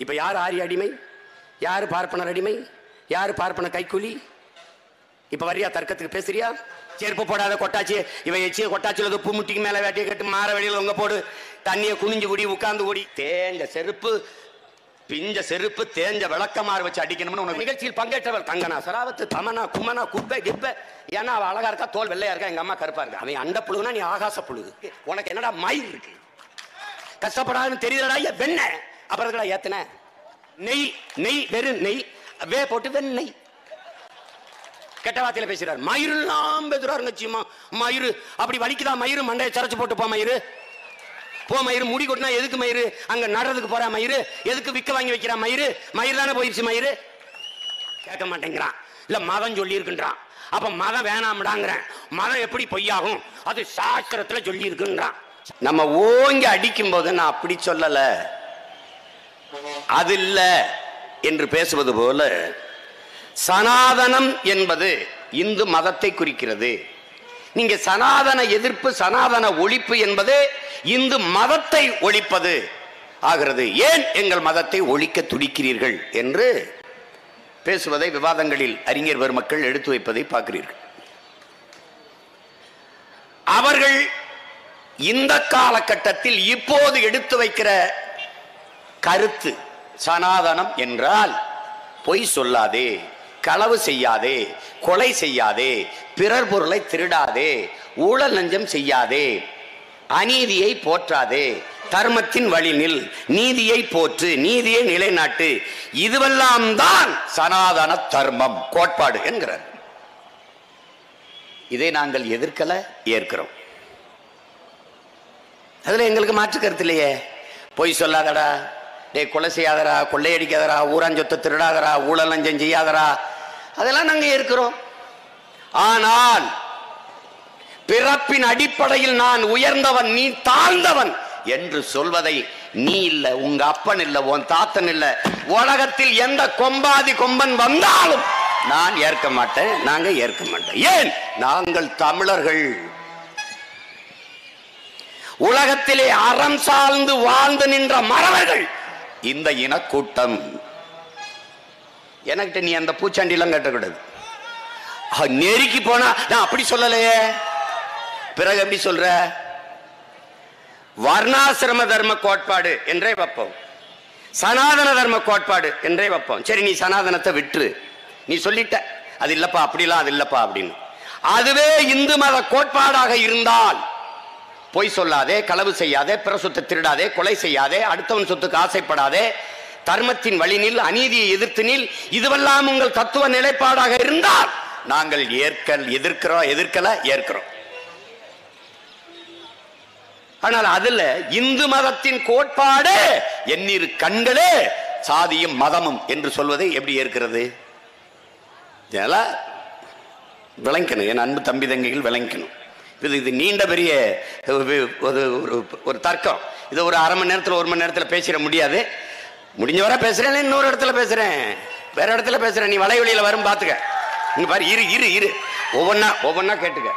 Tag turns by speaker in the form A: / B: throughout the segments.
A: இப்ப யார் ஆரிய அடிமை, யாரு பார்ப்பனர் அடிமை, யாரு பார்ப்பன கைக்கூலி? இப்ப வரியா தர்க்கத்துக்கு பேசுறியா? செருப்பு போடாத கொட்டாச்சி, இவன் எச்சிய கொட்டாச்சியில் உப்பு முட்டிக்கு மேல வேட்டியை கட்டு மாற வெளியில் உங்க போடு, தண்ணியை குனிஞ்சு குடி, உட்கார்ந்து குடி. தேஞ்ச செருப்பு, பிஞ்ச செருப்பு, தேஞ்ச விளக்கமாறு வச்சு அடிக்கணும்னு உனக்கு நிகழ்ச்சியில் பங்கேற்றவர் கங்கனா சராவத்து, தமனா, குமனா, குப்பை கிப்பை. ஏன்னா அவ அழகா இருக்கா, தோல் வெள்ளையா இருக்கா, எங்க அம்மா கருப்பா இருக்கா. அவன் அண்ட புழுகுனா நீ ஆகாச புழுகு. உனக்கு என்னடா மயிர் இருக்கு, கஷ்டப்படாதுன்னு தெரியலடா வெண்ண. அப்புறம் இருக்கடா ஏத்தன நெய், நெய் வெறும் நெய் வே போட்டு வெண்ணெய். கெட்ட வார்த்தையில பேசுறாரு. மயிரெல்லாம் பேசுறாருங்க. சீமா மயிறு அப்படி வலிக்குதா? மயிறு மண்டையை சரைச்சு போட்டு போ மயிறு, போ மயிறு. முடி கொட்டினா எதுக்கு மயிறு? அங்க நடுறதுக்கு போற மயிறு, எதுக்கு விக்க வாங்கி வைக்கிற மயிறு? மயிறு தானே போயிடுச்சு மயிறு. கேட்க மாட்டேங்கிறான். இல்ல மதம் சொல்லி இருக்குன்றான். அப்ப மதம் வேணாம்டாங்கிறேன். மதம் எப்படி பொய்யாகும்? அது சாஸ்திரத்துல சொல்லி இருக்குன்றான். நம்ம ஓங்கி அடிக்கும் போது நான் அப்படி சொல்லல, அது இல்ல என்று பேசுவது போல சனாதனம் என்பது இந்து மதத்தை குறிக்கிறது. நீங்க சனாதன எதிர்ப்பு, சனாதன ஒழிப்பு என்பது இந்து மதத்தை ஒழிப்பது ஆகிறது. ஏன் எங்கள் மதத்தை ஒழிக்க துடிக்கிறீர்கள் என்று பேசுவதை விவாதங்களில் அறிஞர் பெருமக்கள் எடுத்து வைப்பதை பார்க்கிறீர்கள். அவர்கள் இந்த காலகட்டத்தில் இப்போது எடுத்து வைக்கிற கருத்து, சனாதனம் என்றால் பொய் சொல்லாதே, களவு செய்யாதே, கொலை செய்யாதே, பிறர் பொருளை திருடாதே, ஊழல் லஞ்சம் செய்யாதே, அநீதியை போற்றாதே, தர்மத்தின் வழி நில், நீதியை போற்று, நீதியை நிலைநாட்டு, இதுவெல்லாம் தான் சனாதன தர்மம் கோட்பாடு என்கிறார். இதை நாங்கள் எதிர்க்கல, ஏற்கிறோம். அதுல எங்களுக்கு மாற்று கருத்து இல்லையே. பொய் சொல்லாதடா, டே கொலை செய்யாதரா, கொள்ளையடிக்காதரா, ஊராஞ்சொத்தை திருடாதரா, ஊழல் லஞ்சம் செய்யாதரா, அதெல்லாம் நாங்க ஏற்கிறோம். ஆனால் பிறப்பின் அடிப்படையில் நான் உயர்ந்தவன், நீ தாழ்ந்தவன் என்று சொல்வதை நீ இல்ல, உங்க அப்பன் இல்ல, உன் தாத்தன் இல்ல, உலகத்தில் எந்த கொம்பாதி கொம்பன் வந்தாலும் நான் ஏற்க மாட்டேன், நாங்க ஏற்க மாட்டேன். ஏன்? நாங்கள் தமிழர்கள். உலகத்திலே அறம் சார்ந்து வாழ்ந்து நின்ற மறவர்கள் இந்த இனக்கூட்டம். எனக்கிட்ட நீ அந்த பூச்சாண்டிலாம் கட்டக்கூடாது. நெருக்கி போனா நான் அப்படி சொல்லலையே, பிறகு எப்படி சொல்ற? வர்ணாசிரம தர்ம கோட்பாடு என்றே வைப்போம், சனாதன தர்ம கோட்பாடு என்றே வைப்போம். சரி, நீ சனாதனத்தை விட்டுரு, நீ சொல்லிட்ட அது இல்லப்பா, அப்படிலாம் அது இல்லப்பா அப்படின்னு. அதுவே இந்து மத கோட்பாடாக இருந்தால் பொய் சொல்லாதே, களவு செய்யாதே, பிற சொத்தை திருடாதே, கொலை செய்யாதே, அடுத்தவன் சொத்துக்கு ஆசைப்படாதே, தர்மத்தின் வழி நில், அநீதியை எதிர்த்து நில், இதுவெல்லாம் உங்கள் தத்துவ நிலைப்பாடாக இருந்தால் நாங்கள் எதிர்க்கல, ஏற்கிறோம். ஆனால் அதுல இந்து மதத்தின் கோட்பாடு எண்ணிரு கண்களே சாதியும் மதமும் என்று சொல்வதை எப்படி ஏற்கிறது? இதெல்லாம் விளங்கணும், என் அன்பு தம்பி தங்கைகள் விளங்கணும். இது நீண்ட பெரிய ஒரு தர்க்கம். இது ஒரு அரை மணி நேரத்தில், ஒரு மணி நேரத்தில் பேசிட முடியாது. முடிஞ்ச வரை பேசுறேன், இன்னொரு இடத்துல பேசுறேன், வேற இடத்துல பேசுறேன். நீ வலைவெளியில வரும் பாத்துக்க. இங்க பாரு, இரு ஒவ்வொன்னா கேட்டுக்க.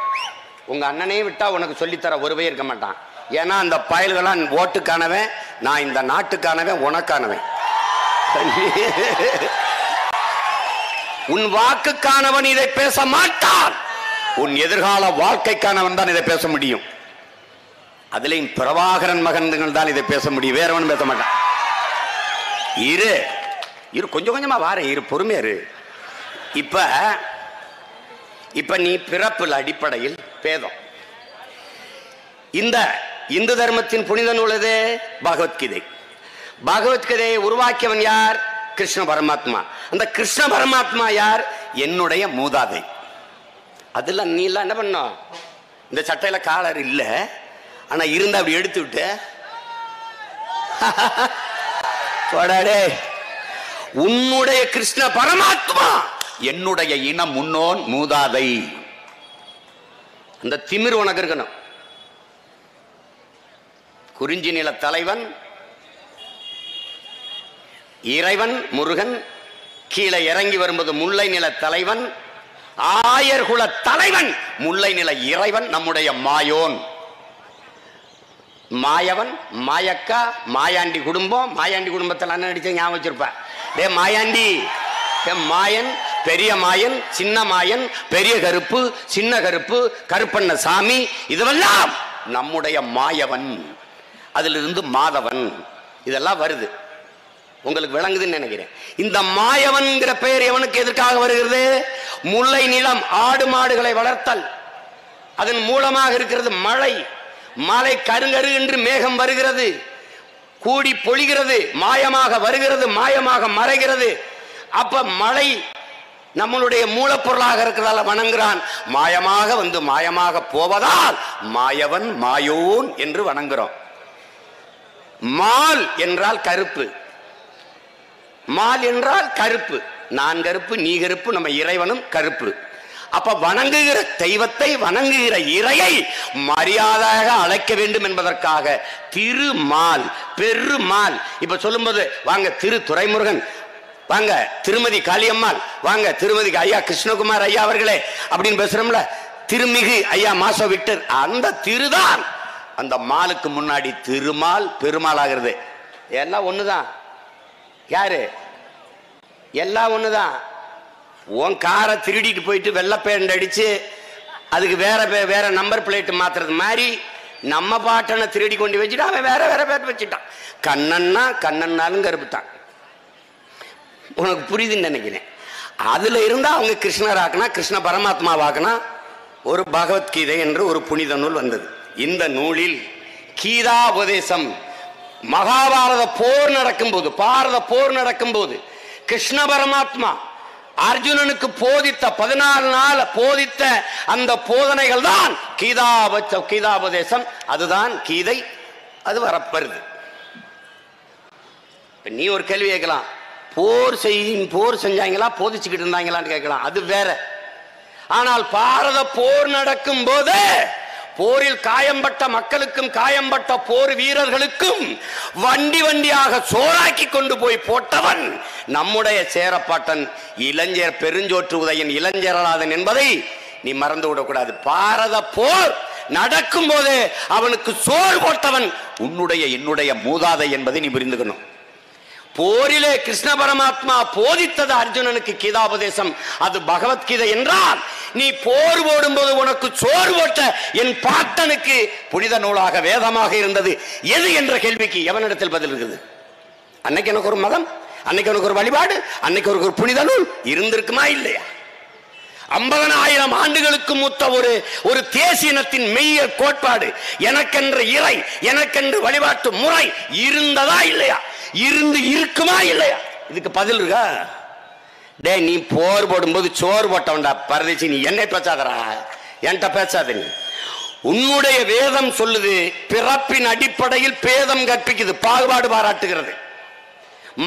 A: உங்க அண்ணனையும் விட்டா உனக்கு சொல்லித்தர ஒருவே இருக்க மாட்டான். ஏன்னா அந்த பயல்களாம் ஓட்டுக்கானவன், நான் இந்த நாட்டுக்கானவன், உனக்கானவன். உன் வாக்குக்கானவன் இதை பேச மாட்டான், உன் எதிர்கால வாழ்க்கைக்கானவன் தான் இதை பேச முடியும். அதுலயும் பிரபாகரன் மகன்கள் தான் இதை பேச முடியும், வேறவன் பேச மாட்டான். இரு கொஞ்சம் கொஞ்சமா வார, இரு, பொறுமையா இரு. இப்ப நீ பிறப்புல அடிப்படையில் பேதம். இந்த இந்து தர்மத்தின் புனித நூல் எது? பகவத்கீதை. பகவத்கீதையை உருவாக்கியவன் யார்? கிருஷ்ண பரமாத்மா. அந்த கிருஷ்ண பரமாத்மா யார்? என்னுடைய மூதாதை. அதுல நீ எல்லாம் என்ன பண்ண? இந்த சட்டையில காலர் இல்ல, ஆனா இருந்தா அப்படி எடுத்து விட்டு உன்னுடைய கிருஷ்ண பரமாத்மா என்னுடைய இன முன்னோன், மூதாதை. அந்த திமிர் உனக்கு இருக்கணும். குறிஞ்சி நில தலைவன் இறைவன் முருகன், கீழே இறங்கி வரும்போது முல்லை நில தலைவன், ஆயர்குல தலைவன், முல்லை நில இறைவன், நம்முடைய மாயோன். மாயவன், மாயக்கா, மாயாண்டி குடும்பம். மாயாண்டி குடும்பத்தில் அண்ணன் நடிச்ச ஞாபகம் வச்சிருப்ப. டே மாயாண்டி, மாயன், பெரிய மாயன், சின்ன மாயன், பெரிய கருப்பு, சின்ன கருப்பு, கருப்பண்ண சாமி, இதுவெல்லாம் நம்முடைய மாயவன். அதிலிருந்து மாதவன், இதெல்லாம் வருது. உங்களுக்கு விளங்குதுன்னு நினைக்கிறேன். இந்த மாயவன்கிற பெயர் எவனுக்கு எதற்காக வருகிறது? முல்லை நிலம், ஆடு மாடுகளை வளர்த்தல், அதன் மூலமாக இருக்கிறது மழை. மழை கருங்கரு என்று மேகம் வருகிறது, கூடி பொழிகிறது, மாயமாக வருகிறது, மாயமாக மறைகிறது. அப்ப மழை நம்மளுடைய மூலப்பொருளாக இருக்கிறதால வணங்குறான். மாயமாக வந்து மாயமாக போவதால் மாயவன், மாயோன் என்று வணங்குறோம். மால் என்றால் கருப்பு, மால் என்றால் கருப்பு. நான் கருப்பு, நீ கருப்பு, நம்ம இறைவனும் கருப்பு. அப்ப வணங்குகிற தெய்வத்தை, வணங்குகிற இறையை மரியாதையாக அழைக்க வேண்டும் என்பதற்காக திருமால், பெருமாள். இப்ப சொல்லும்போது வாங்க திரு துரைமுருகன், வாங்க திருமதி காளியம்மாள், வாங்க திருமதி ஐயா கிருஷ்ணகுமார் ஐயா அவர்களே அப்படின்னு பேசுறோம்ல. திருமிகு ஐயா மாசோ விக்டர், அந்த திருதான் அந்த மாலுக்கு முன்னாடி திருமால் பெருமாள் ஆகிறது. எல்லாம் ஒண்ணுதான். யாரு? எல்லாம் ஒண்ணுதான். உன் காரை திருடிட்டு போயிட்டு வெள்ளை பெயிண்ட் அடிச்சு அதுக்கு வேற நம்பர் பிளேட் மாத்துறது மாதிரி நம்ம பாட்டனை திருடி கொண்டு வச்சுட்டு அவன் வேற பேர் வச்சுட்டான். கண்ணன்னா கண்ணன்னாலும் கருப்பு தான். உனக்கு புரியுதுன்னு நினைக்கிறேன். அதுல இருந்தா அவங்க கிருஷ்ணர் ஆக்கினா, கிருஷ்ண பரமாத்மா வாக்கினா ஒரு பகவத்கீதை என்று ஒரு புனித நூல் வந்தது. இந்த நூலில் கீதா உபதேசம் மகாபாரத போர் நடக்கும்போது, பாரத போர் நடக்கும்போது கிருஷ்ண பரமாத்மா அர்ஜுனனுக்கு போதித்த 14 நாள் போதித்த அந்த போதனைகள் தான் கீதாபதேசம். அதுதான் கீதை. அது வரப்பருது. நீ ஒரு கேள்வி கேட்கலாம், போர் செஞ்சாங்களா, போதிச்சுக்கிட்டு இருந்தாங்களான்னு கேட்கலாம். அது வேற. ஆனால் பாரத போர் நடக்கும் போது போரில் காயம்பட்ட மக்களுக்கும் காயம்பட்ட போர் வீரர்களுக்கும் வண்டி வண்டியாக சோறாக்கி கொண்டு போய் போட்டவன் நம்முடைய சேரப்பாட்டன் இளைஞர் பெருஞ்சோற்று உதயன் இளைஞரலாதன் என்பதை நீ மறந்து விடக்கூடாது. பாரத போர் நடக்கும் போது அவனுக்கு சோறு போட்டவன் உன்னுடைய என்னுடைய மூதாதை என்பதை நீ புரிந்துக்கணும். போரிலே கிருஷ்ண பரமாத்மா போதித்தது அர்ஜுனனுக்கு கீதாபதேசம், அது பகவத்கீதை என்றால் நீ போர் போடும்போது உனக்கு சோறு போட்ட என் பாட்டனுக்கு புனித நூலாக வேதமாக இருந்தது எது என்ற கேள்விக்கு எவனிடத்தில் பதில் இருக்குது? அன்னைக்கு எனக்கு ஒரு மதம், அன்னைக்கு எனக்கு ஒரு வழிபாடு, அன்னைக்கு ஒரு புனித நூல் இருந்திருக்குமா இல்லையா? 50,000 ஆண்டுகளுக்கு மூத்த ஒரு தேசியனத்தின் மெய்ய கோட்பாடு, எனக்கென்று இறை, எனக்கென்று வழிபாட்டு முறை இருந்ததா இல்லையா? இருக்குமா இல்லையா? இதுக்கு பதில் இருக்கா? டே, நீ போர் போடும்போது சோறு போட்டவன்டா பரதேசி, நீ என்னை பேசாதரா, என்கிட்ட பேசாத. நீ உன்னுடைய வேதம் சொல்லுது, பிறப்பின் அடிப்படையில் பேதம் கற்பிக்குது, பாகுபாடு பாராட்டுகிறது.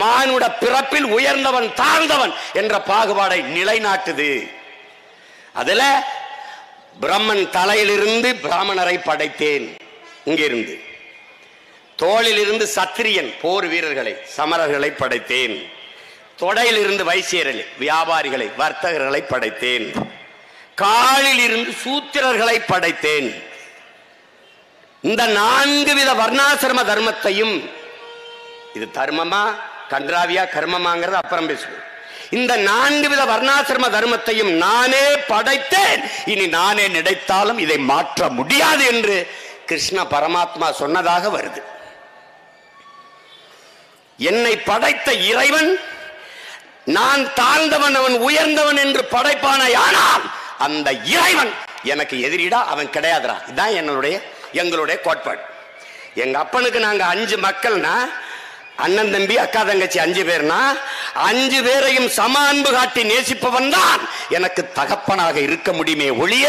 A: மானுட பிறப்பில் உயர்ந்தவன் தாழ்ந்தவன் என்ற பாகுபாடை நிலைநாட்டுது. அதுல பிரம்மன் தலையிலிருந்து பிராமணரை படைத்தேன், இங்கிருந்து தோளில் இருந்து சத்திரியன் போர் வீரர்களை சமரர்களை படைத்தேன், தொடையில் இருந்து வைசியர்களை வியாபாரிகளை வர்த்தகர்களை படைத்தேன், காலில் இருந்து சூத்திரர்களை படைத்தேன். இந்த 4 வித வர்ணாசிரம தர்மத்தையும், இது தர்மமா கன்றாவியா கர்மமாங்கிறது அப்புறம் பேசுவோம். இந்த 4 வித வர்ணாசிரம தர்மத்தையும் நானே படைத்தேன், இனி நானே நினைத்தாலும் இதை மாற்ற முடியாது என்று கிருஷ்ண பரமாத்மா சொன்னதாக வருது. என்னை படைத்த இறைவன் நான் தாழ்ந்தவன் அவன் உயர்ந்தவன் என்று படைப்பானால் அந்த இறைவன் எனக்கு எதிரிடா, அவன் கிடையாதுடா. இதுதான் எங்களுடைய கோட்பாடு. எங்க அப்பனுக்கு நாங்க 5 மக்கள்னா, அண்ணன் தம்பி அக்கா தங்கச்சி 5 பேர்னா 5 பேரையும் சம அன்பு காட்டி நேசிப்பவன் தான் எனக்கு தகப்பனாக இருக்க முடியுமே ஒழிய,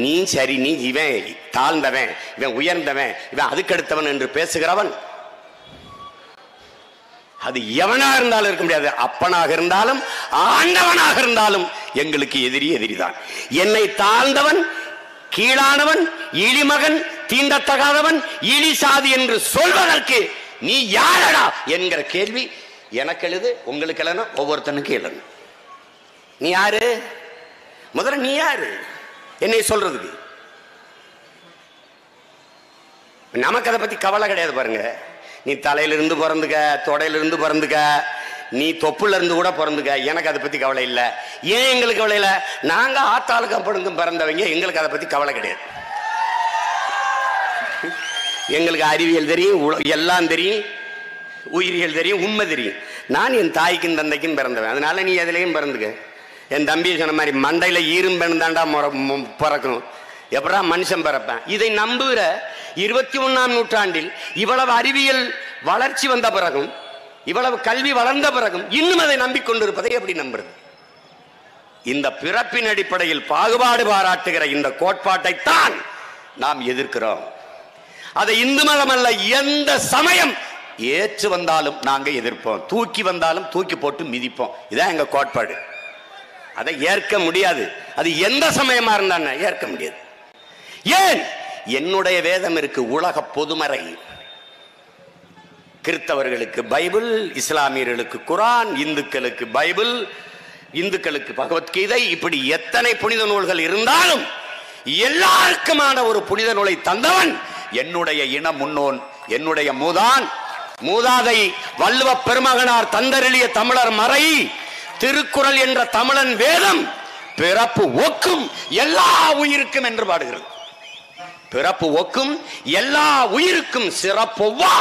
A: நீ சரி, நீ இவன் தாழ்ந்தவன், இவன் உயர்ந்தவன், இவன் அதுக்கடுத்தவன் என்று பேசுகிறவன் அது எவனா இருந்தாலும் இருக்க முடியாது. அப்பனாக இருந்தாலும் ஆண்டவனாக இருந்தாலும் எங்களுக்கு எதிரிதான். என்னை தாழ்ந்தவன், கீழானவன், இழிமகன், தீண்டத்தகாதவன், இழி சாதி என்று சொல்வதற்கு நீ யாரடா என்கிற கேள்வி எனக்கு எழுது, உங்களுக்கு எழுதணும், ஒவ்வொருத்தனுக்கு எழுதணும். நீ யாரு? முதல்ல நீ யாரு என்னை சொல்றதுக்கு? நமக்கு அதை பத்தி கவலை கிடையாது பாருங்க. நீ தலையிலிருந்து பிறந்துக்க, தொடையிலிருந்து பிறந்துக்க, நீ தொப்புல இருந்து கூட பிறந்துக்க, எனக்கு அதை பத்தி கவலை இல்லை. ஏன் எங்களுக்கு கவலை இல்லை? நாங்க ஆத்தாளுக்கு அப்பனுக்கும் பிறந்தவங்க, எங்களுக்கு அதை பத்தி கவலை கிடையாது. எங்களுக்கு அறிவியல் தெரியும், எல்லாம் தெரியும், உயிரியல் தெரியும், உண்மை தெரியும். நான் என் தாய்க்கும் தந்தைக்கும் பிறந்தவன், அதனால நீ எதுலையும் பிறந்துக்க. என் தம்பி சொன்ன மாதிரி மண்டையில ஈரும் பெண்தாண்டா பிறக்கணும், எப்படா மனுஷன் பிறப்பேன்? இதை நம்புகிற 21ஆம் நூற்றாண்டில் இவ்வளவு அறிவியல் வளர்ச்சி வந்த பிறகும், இவ்வளவு கல்வி வளர்ந்த பிறகும் இன்னும் அதை நம்பிக்கொண்டிருப்பதை எப்படி நம்புறது? இந்த பிறப்பின் அடிப்படையில் பாகுபாடு பாராட்டுகிற இந்த கோட்பாட்டை தான் நாம் எதிர்க்கிறோம். அதை இந்து மதம் அல்ல, எந்த சமயம் ஏற்று வந்தாலும் நாங்க எதிர்ப்போம், தூக்கி வந்தாலும் தூக்கி போட்டு மிதிப்போம். இதான் எங்க கோட்பாடு. அதை ஏற்க முடியாது. அது எந்த சமயமா இருந்தான்னு ஏற்க முடியாது. ஏன்? என்னுடைய வேதம் இருக்கு, உலக பொதுமறை. கிறிஸ்தவர்களுக்கு பைபிள், இஸ்லாமியர்களுக்கு குரான், இந்துக்களுக்கு பைபிள், இந்துக்களுக்கு பகவத்கீதை, இப்படி எத்தனை புனித நூல்கள் இருந்தாலும் எல்லாருக்குமான ஒரு புனித நூலை தந்தவன் என்னுடைய இன முன்னோன், என்னுடைய மூதாதை வள்ளுவ பெருமகனார் தந்தருளிய தமிழர் மறை திருக்குறள் என்ற தமிழன் வேதம். பிறப்பு ஒக்கும் எல்லா உயிருக்கும் என்று பாடுகிறது. பிறப்பு ஒக்கும் எல்லா உயிருக்கும் சிறப்பொவ்வா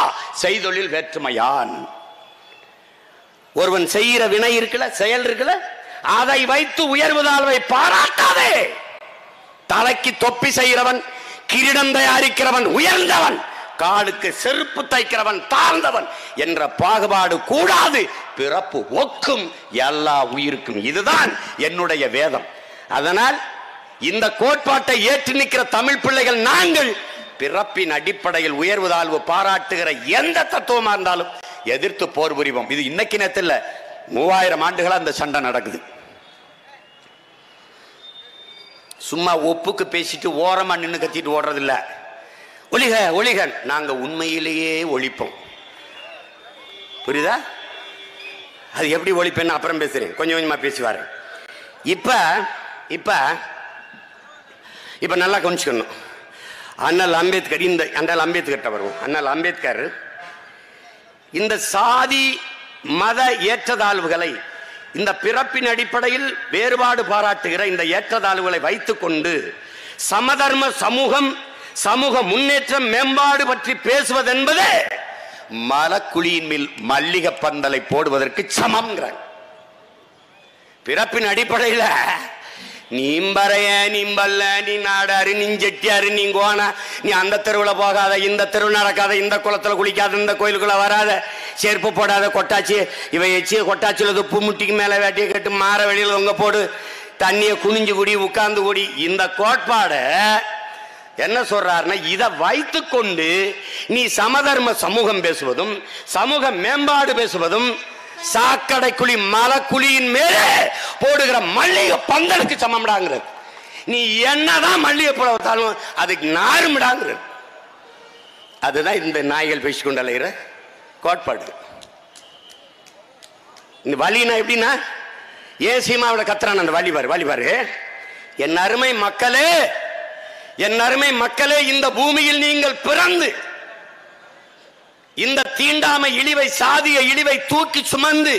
A: செய்தொழில் வேற்றுமையான். ஒருவன் செய்கிற வினை இருக்குல்ல, செயல் இருக்குல்ல, அதை வைத்து உயர்வு தாழ்வை பாராட்டாதே. தலைக்கு தொப்பி செய்கிறவன், கிரீடம் தயாரிக்கிறவன் உயர்ந்தவன், காலுக்கு செருப்பு தைக்கிறவன் தாழ்ந்தவன் என்ற பாகுபாடு கூடாது. பிறப்பு ஒக்கும் எல்லா உயிருக்கும், இதுதான் என்னுடைய வேதம். அதனால் இந்த கோட்பாட்டை ஏற்று நிற்கிற தமிழ் பிள்ளைகள் நாங்கள் பிறப்பின் அடிப்படையில் உயர்வு தாழ்வு பாராட்டுகிற எந்த தத்துவமா இருந்தாலும் எதிர்த்து போர் புரிவோம். இது இன்னைக்கு நேரத்தில் 3000 ஆண்டுகளா அந்த சண்டை நடக்குது. சும்மா ஒப்புக்கு பேசிட்டு ஓரமா நின்று கத்திட்டு ஓடுறது இல்ல. ஒளிக ஒளிக, நாங்க உண்மையிலேயே ஒழிப்போம். புரியுதா? அது எப்படி ஒழிப்பேன்னு அப்புறம் பேசுறேன், கொஞ்சம் கொஞ்சமா பேசுவாரு. இப்ப நல்லா கவனிச்சுக்கணும். அண்ணல் அம்பேத்கர், இந்த அண்ணல் அம்பேத்கர் வருவோம். அண்ணல் அம்பேத்கர் இந்த சாதி மத ஏற்றத்தாழ்வுகளை, இந்த பிறப்பின் அடிப்படையில் வேறுபாடு பாராட்டுகிற இந்த ஏற்றத்தாழ்வுகளை வைத்துக் கொண்டு சமதர்ம சமூகம், சமூக முன்னேற்றம், மேம்பாடு பற்றி பேசுவதென்பது மலக்குழியின் மேல் மல்லிகை பந்தலை போடுவதற்கு சமம்ங்கிறார். பிறப்பின் அடிப்படையில் நீம்பறைய, நீம்பல்ல, நீ நாடாரு, நீ செட்டியாரு, நீ கோனா, நீ அந்த தெருவில் போகாத, இந்த தெருவு நடக்காத, இந்த குளத்துல குளிக்காத, இந்த கோயிலுக்குள்ள வராத, செருப்பு போடாத, கொட்டாச்சி இவை எச்சி கொட்டாச்சியில் துப்பு முட்டிக்கு மேலே வேட்டியை கட்டு மாற வெளியில் உங்க போடு, தண்ணியை குனிஞ்சு குடி, உட்கார்ந்து குடி. இந்த கோட்பாடு என்ன சொல்றாருன்னா, இதை வைத்து கொண்டு நீ சமதர்ம சமூகம் பேசுவதும் சமூக மேம்பாடு பேசுவதும் சாக்கடை குழி மலக்குழியின் மேலே போடுகிற மல்லிகை பந்தலுக்கு சமம்டாங்கிறது. நீ என்னதான் மல்லிகை போல வைத்தாலும் அதுக்கு நாருமிடாங்கிறது. அதுதான் இந்த நாய்கள் பேசிக்கொண்டு அலைகிற கோட்பாடு. இந்த வலினா எப்படின்னா, ஏன் சீமாவோட கத்துறான் அந்த வலிபாரு. என் அருமை மக்களே, என் அருமை மக்களே, இந்த பூமியில் நீங்கள் பிறந்து இந்த தீண்டாமை இழிவை, சாதிய இழிவை தூக்கி சுமந்து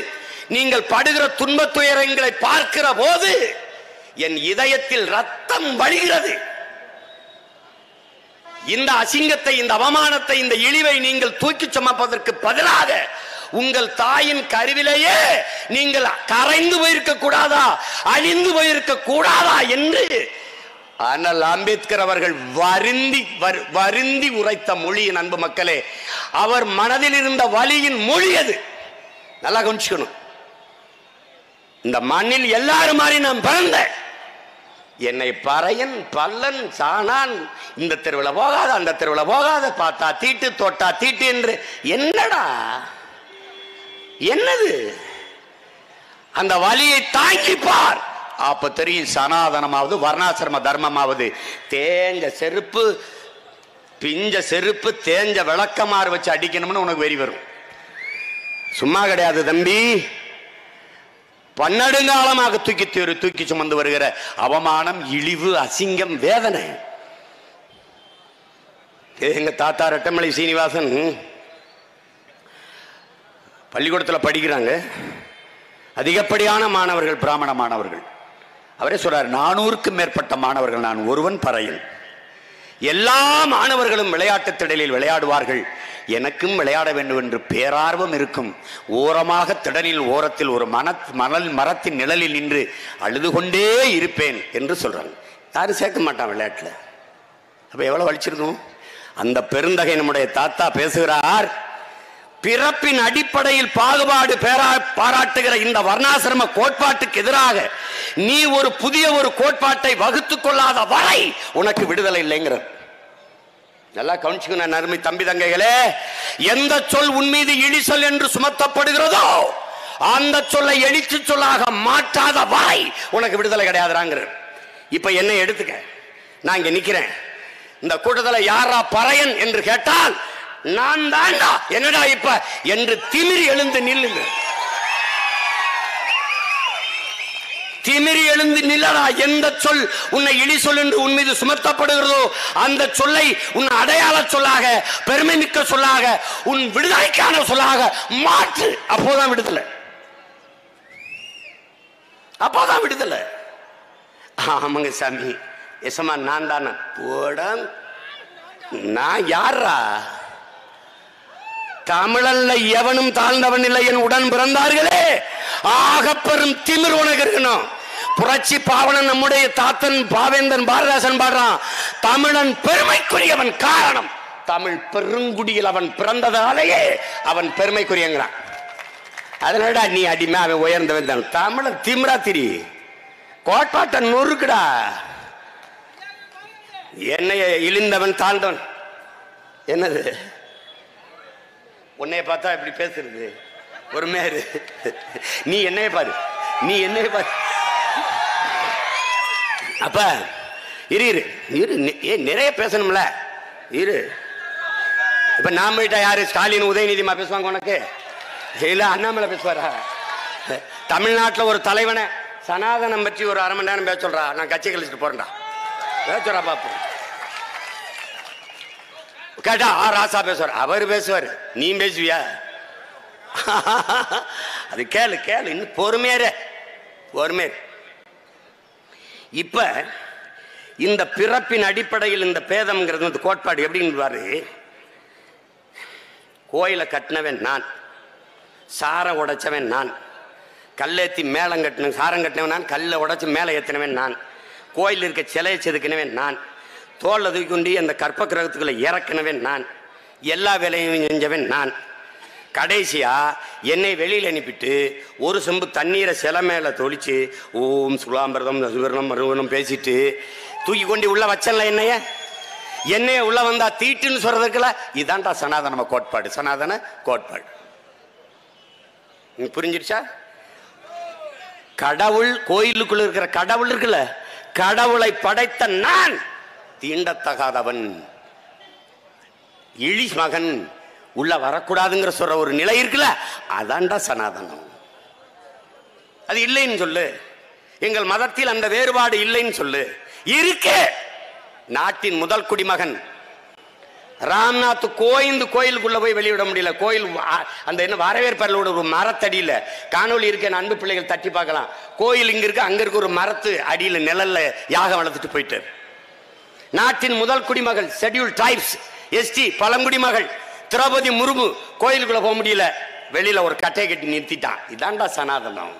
A: நீங்கள் படுகிற துன்பத் துயரங்களை பார்க்கிற போது என் இதயத்தில் ரத்தம் வழிகிறது. இந்த அசிங்கத்தை, இந்த அவமானத்தை, இந்த இழிவை நீங்கள் தூக்கி சுமப்பதற்கு பதிலாக உங்கள் தாயின் கருவிலேயே நீங்கள் கரைந்து போயிருக்க கூடாதா, அழிந்து போயிருக்க கூடாதா என்று அண்ணல் அம்பேத்கர் அவர்கள் வருந்தி உரைத்த மொழியின், அன்பு மக்களே, அவர் மனதில் இருந்த வலியின் மொழி அது. நல்லா கவனிச்சுக்கணும். இந்த மண்ணில் எல்லாரும் மாதிரி நான் பிறந்தேன். என்னை பறையன், பல்லன், சாணான், இந்த தெருவில் போகாத, அந்த தெருவில் போகாத, பார்த்தா தீட்டு, தொட்டா தீட்டு என்று என்னடா என்னது? அந்த வலியை தாங்கிப்பார், அப்ப தெரியும் சனாதனமாவது வர்ணாசிரம தர்மமாவது. தேஞ்ச செருப்பு, பிஞ்ச செருப்பு, தேஞ்ச விளக்கமாறு வச்சு அடிக்கணும்னு உனக்கு வெறி வரும். சும்மா கிடையாது தம்பி. பன்னெடுங்காலமாக தூக்கி சுமந்து வருகிற அவமானம், இழிவு, அசிங்கம், வேதனை. எங்க தாத்தா ரெட்டமலை சீனிவாசன் பள்ளிக்கூடத்தில் படிக்கிறாங்க. அதிகப்படியான மாணவர்கள் பிராமண மாணவர்கள். அவரே சொல்றார், 400க்கும் மேற்பட்ட மாணவர்கள், நான் ஒருவன் பறையன். எல்லா மாணவர்களும் விளையாட்டு திடலில் விளையாடுவார்கள். எனக்கும் விளையாட வேண்டும் என்று பேரார்வம் இருக்கும். ஓரமாக திடலில் ஓரத்தில் ஒரு மரத்தின் நிழலில் நின்று அழுது கொண்டே இருப்பேன் என்று சொல்றாங்க. யாரும் சேர்க்க மாட்டான் விளையாட்டுல. அப்ப எவ்வளவு வலிச்சிருக்கும். அந்த பெருந்தகை நம்முடைய தாத்தா பேசுகிறார், பிறப்பின் அடிப்படையில் பாகுபாடு பாராட்டுகிற இந்த வர்ணாசிரம கோட்பாட்டுக்கு எதிராக நீ ஒரு புதிய ஒரு கோட்பாட்டை வகுத்துக் கொள்ளாத வரை உனக்கு விடுதலை இல்லைங்கிற. நல்லா கவனிச்சுக்கணும் அருமை தம்பி தங்கைகளே. எந்த சொல் உன் மீது இழி சொல் என்று சுமத்தப்படுகிறதோ அந்த சொல்லை எழுத்து சொல்லாக மாற்றாத வரை உனக்கு விடுதலை கிடையாதுறாங்கிற. இப்ப என்ன எடுத்துக்க, நான் இங்க நிக்கிறேன், இந்த கூட்டத்தில் யாரா பறையன் என்று கேட்டால் நான் தாண்டா என்னடா இப்ப என்று திமிரி எழுந்து நில்லுங்க. திமிரி எழுந்து நில்லடா. எந்த சொல் உன்னை இழி சொல் என்று உன் மீது சுமத்தப்படுகிறதோ அந்த சொல்லை உன் அடையாள சொல்லாக, பெருமை மிக்க சொல்லாக, உன் விடுதலைக்கான சொல்லாக மாற்று. அப்போதான் விடுதலை, அப்போதான் விடுதலை. ஆமாங்க சாமி, எசமா நான் தானே போட. நான் யாரா? தமிழல்ல எவனும் தாழ்ந்தவன் இல்லை என் உடன் பிறந்தார்களே. ஆக பெரும் திமிர் உனக்கு இருக்கணும். புரட்சி பாவனன் நம்முடைய தாத்தன் பாவேந்தன் பாரதாசன் பாடுறான், தமிழன் பெருமைக்குரியவன். காரணம், தமிழ் பெருங்குடியில் அவன் பிறந்ததாலேயே அவன் பெருமைக்குரியங்கிறான். அதனால நீ அடிமை, அவன் உயர்ந்தவன் தான். தமிழன் திமிரா திரி, கோட்பாட்டை நொறுக்குடா. என்னைய இழிந்தவன் தாழ்ந்தவன் என்னது? உன்னைய பார்த்தா இப்படி பேசுறது ஒரு மேரு. நீ என்னைய பாரு, நீ என்னைய பாரு. அப்ப இரு இரு இரு, நிறைய பேசணும்ல, இரு. இப்ப நான் போயிட்டா யாரு? ஸ்டாலின் உதயநிதிமா பேசுவாங்க உனக்கு? இல்ல அண்ணாமலை பேசுவாரா? தமிழ்நாட்டில் ஒரு தலைவனை சனாதனம் பற்றி ஒரு அரை மணி நேரம் பேச சொல்றா, நான் கட்சி கழிச்சுட்டு போறேன்டா பேச சொல்றா பாப்போம். கேட்டா ராசா பேசுவார், அவர் பேசுவார், நீ பேசுவியா? அது கேளு கேளு, இன்னும் பொறுமையாரு பொறுமையாரு. இப்ப இந்த பிறப்பின் அடிப்படையில் இந்த பேதம்ங்கிறது கோட்பாடு எப்படின்னு பாரு. கோயிலை கட்டினவன் நான், சாரம் உடைச்சவன் நான், கல்லேத்தி மேளம் கட்டின சாரம் கட்டினவன் நான், கல்லை உடைச்சு மேலே ஏற்றினவன் நான், கோயில் இருக்க சிலையை செதுக்கினவன் நான், தோல்ல தூக்கி கொண்டு அந்த கற்ப கிரகத்துக்குள்ள இறக்கினவன் நான், எல்லா வேலையும் செஞ்சவன் நான். கடைசியா என்னை வெளியில் அனுப்பிட்டு ஒரு செம்பு தண்ணீரை சிலை மேல தொளிச்சு ஓம் சுலாம்பிரதம் சுவர்ணம் மருவனம் பேசிட்டு தூக்கி கொண்டு உள்ள வச்சல. என்னைய உள்ள வந்தா தீட்டுன்னு சொல்றதுக்குல இதான்டா சனாதன கோட்பாடு. சனாதன கோட்பாடு புரிஞ்சிருச்சா? கடவுள் கோயிலுக்குள்ள இருக்கிற கடவுள் இருக்குல்ல, கடவுளை படைத்த நான் தீண்டத்தகாதவன், இழி மகன், உள்ள வரக்கூடாதுங்கிற சொல்ற ஒரு நிலை இருக்குல்ல, அதான்டா சனாதனம். அது இல்லைன்னு சொல்லு. எங்கள் மதத்தில் அந்த வேறுபாடு இல்லைன்னு சொல்லு. இருக்கு. நாட்டின் முதல் குடிமகன் ராம்நாத் கோயிலுக்குள்ள போய் வெளியிட முடியல. கோயில் அந்த என்ன வரவேற்பு ஒரு மரத்தடியில காணொலி இருக்க, அன்பு பிள்ளைகள் தட்டி பார்க்கலாம். கோயில் இங்க இருக்கு, அங்க இருக்க ஒரு மரத்து அடியில நிழல்ல யாகம் வளர்த்துட்டு போயிட்டு. நாட்டின் முதல் குடிமகள் ஷெட்யூல் ட்ரைப்ஸ் எஸ்டி பழங்குடிமகள் திரௌபதி முர்மு கோயிலுக்குள்ள போக முடியல, வெளியில ஒரு கட்டை கட்டி நிறுத்திட்டான். இதான்டா சனாதனம்.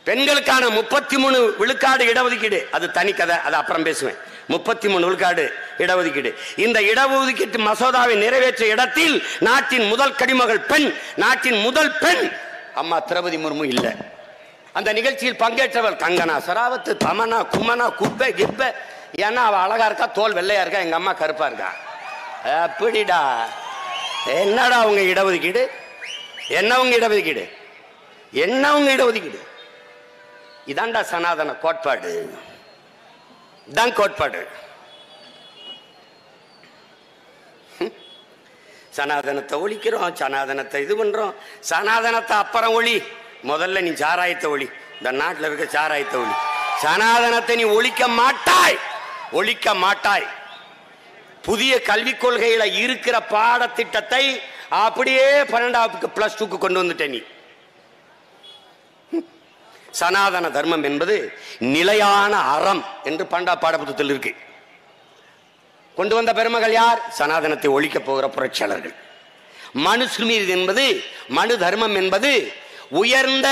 A: பெண்களுக்கான 33 விழுக்காடு இடஒதுக்கீடு, அது தனி கதை, அது அப்புறம் பேசுவேன். 33 விழுக்காடு இடஒதுக்கீடு. இந்த இடஒதுக்கீட்டு மசோதாவை நிறைவேற்றிய இடத்தில் நாட்டின் முதல் குடிமகள் பெண், நாட்டின் முதல் பெண் அம்மா திரௌபதி முர்மு இல்ல. அந்த நிகழ்ச்சியில் பங்கேற்றவர் கங்கனா சராவத்து, தமனா, குமனா, குப்பை கிப்ப. ஏன்னா அவ அழகா இருக்கா, தோல் வெள்ளையா இருக்கா, எங்க அம்மா கருப்பா இருக்கா. அப்படிடா. என்னடா உங்க இடஒதுக்கீடு? என்ன உங்க இடஒதுக்கீடு? என்ன உங்க இடஒதுக்கீடு? இதான்டா சனாதன கோட்பாடு. தான் கோட்பாடு. சனாதனத்தை ஒழிக்கிறோம், சனாதனத்தை இது பண்றோம். சனாதனத்தை அப்புறம் ஒளி, முதல்ல நீ சாராயத்தை ஒளி. இந்த நாட்டில் இருக்க சாராயத்தை ஒளி. சனாதனத்தை நீ ஒழிக்க மாட்டாய், ஒழிக்க மாட்டாய். புதிய கல்விக் கொள்கையில இருக்கிற பாடத்திட்டத்தை அப்படியே 12வது +2க்கு கொண்டு வந்துட்டேன். நீ சனாதன தர்மம் என்பது நிலையான அறம் என்று பாடப்புத்தகத்தில் இருக்கு. கொண்டு வந்த பெருமகள் யார்? சனாதனத்தை ஒழிக்க போகிற புரட்சியாளர்கள். மனுஸ்மிருதி என்பது, மனு தர்மம் என்பது உயர்ந்த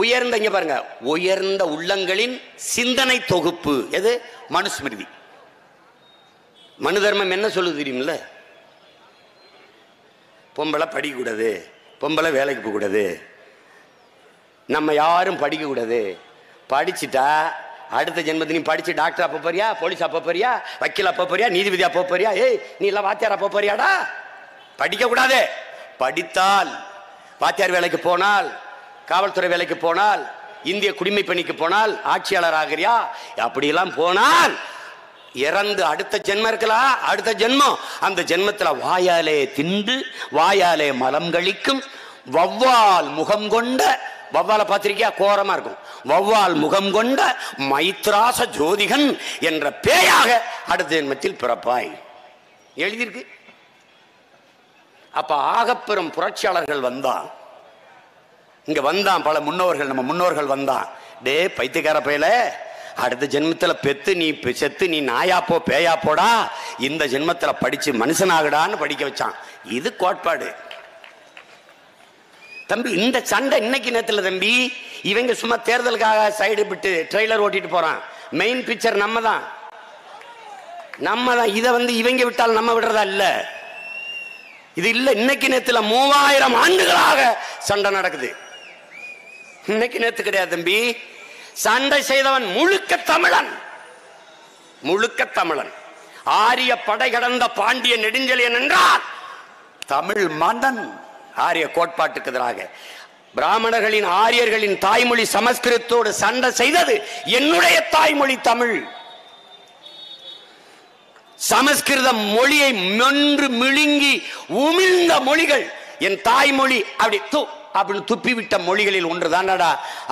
A: உயர்ந்த இங்க பாருங்க, உயர்ந்த உள்ளங்களின் சிந்தனை தொகுப்பு. எது? மனுஸ்மிருதி. மனு தர்மம் என்ன சொல்லுது தெரியுமில்ல? பொம்பளை படிக்கக்கூடாது, பொம்பளை வேலைக்கு போகக்கூடாது, நம்ம யாரும் படிக்கக்கூடாது, படிச்சுட்டா அடுத்த ஜென்மத்தில் நீ படிச்சு டாக்டர் அப்ப போறியா, போலீஸ் அப்ப போறியா, வக்கீல் அப்ப போறியா, நீதிபதி அப்ப போறியா, ஏய் நீ எல்லாம் வாத்தியார் அப்ப போறியாடா? படிக்க கூடாது. படித்தால் வாத்தியார் வேலைக்கு போனால், காவல்துறை வேலைக்கு போனால், இந்திய குடிமை பணிக்கு போனால் ஆட்சியாளர் ஆகிறியா? அப்படியெல்லாம் போனால் இறந்து அடுத்த ஜென்மம் இருக்கலாம், அடுத்த ஜென்மம், அந்த ஜென்மத்துல வாயாலே தின்று வாயாலே மலம் கழிக்கும் வௌவால் முகம் கொண்ட, வௌவால பார்த்திருக்கியா? கோரமா இருக்கும். வௌவால் முகம் கொண்ட மைத்ராச ஜோதிகன் என்ற பேயாக அடுத்த ஜென்மத்தில் பிறப்பாய் எழுதியிருக்கு. அப்ப ஆகப்பெரும் புரட்சியாளர்கள் வந்தான், இங்க வந்தான் பல முன்னோர்கள், நம்ம முன்னோர்கள் வந்தான். டே பைத்தியக்கார பையல, அடுத்த ஜென்மத்துல பெத்து நீ செத்து நீ நாயா போ பேயா போடா, இந்த ஜென்மத்துல படிச்சு மனுஷனாகடான்னு படிக்க வச்சான். இது கோட்பாடு தம்பி. இந்த சண்டை இன்னைக்கு நேரத்துல தம்பி, இவங்க சும்மா தேர்தலுக்காக சைடு விட்டு ட்ரெய்லர் ஓட்டிட்டு போறான். மெயின் பிக்சர் நம்ம தான். இதை இவங்க விட்டால் நம்ம விடுறதா இல்ல. இது இல்ல, இன்னைக்கு நேரத்துல 3000 ஆண்டுகளாக சண்டை நடக்குது. இன்னைக்கு நேத்து கிடையாது தம்பி. சண்டை செய்தவன் முழுக்க தமிழன், முழுக்க தமிழன். ஆரிய படை கடந்த பாண்டிய நெடுஞ்செழியன் என்றால் தமிழ் மன்னன். ஆரிய கோட்பாட்டுக்கு எதிராக பிராமணர்களின் ஆரியர்களின் தாய்மொழி சமஸ்கிருதத்தோடு சண்டை செய்தது என்னுடைய தாய்மொழி தமிழ். சமஸ்கிருத மொழியை மென்று மிழுங்கி உமிழ்ந்த மொழிகள் என் தாய்மொழி. அப்படின்னு துப்பிவிட்ட மொழிகளில் ஒன்று தானடா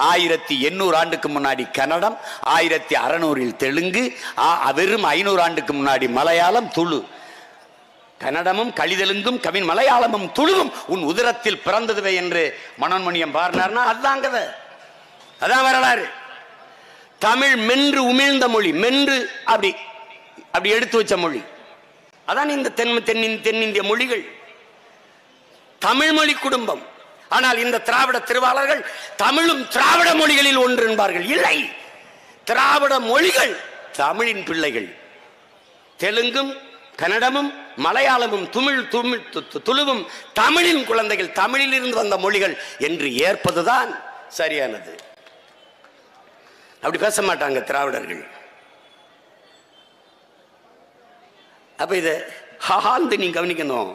A: 1800 ஆண்டுக்கு முன்னாடி கன்னடம், 1600 தெலுங்கு, வெறும் 500 ஆண்டுக்கு முன்னாடி மலையாளம், துளு. கன்னடமும் கலிதெலுங்கும் கவின் மலையாளமும் துளுவும் உன் உதரத்தில் பிறந்ததுவே என்று மனோன்மணியம் பாடினார்னா அதுதான் கதை, அதான் வரலாறு. தமிழ் மென்று உமிழ்ந்த மொழி, மென்று அப்படி எடுத்து வச்ச மொழி. அதான் இந்த தென்னிந்திய மொழிகள், தமிழ் மொழி குடும்பம். ஆனால் இந்த திராவிட திருவாளர்கள் தமிழும் திராவிட மொழிகளில் ஒன்று என்பார்கள். இல்லை, திராவிட மொழிகள் தமிழின் பிள்ளைகள். தெலுங்கும் கன்னடமும் மலையாளமும் துளுவும் தமிழின் குழந்தைகள், தமிழில் இருந்து வந்த மொழிகள் என்று ஏற்பதுதான் சரியானது. அப்படி பேச மாட்டாங்க திராவிடர்கள். அப்ப இதை ஹாந்து நீ கவனிக்கணும்.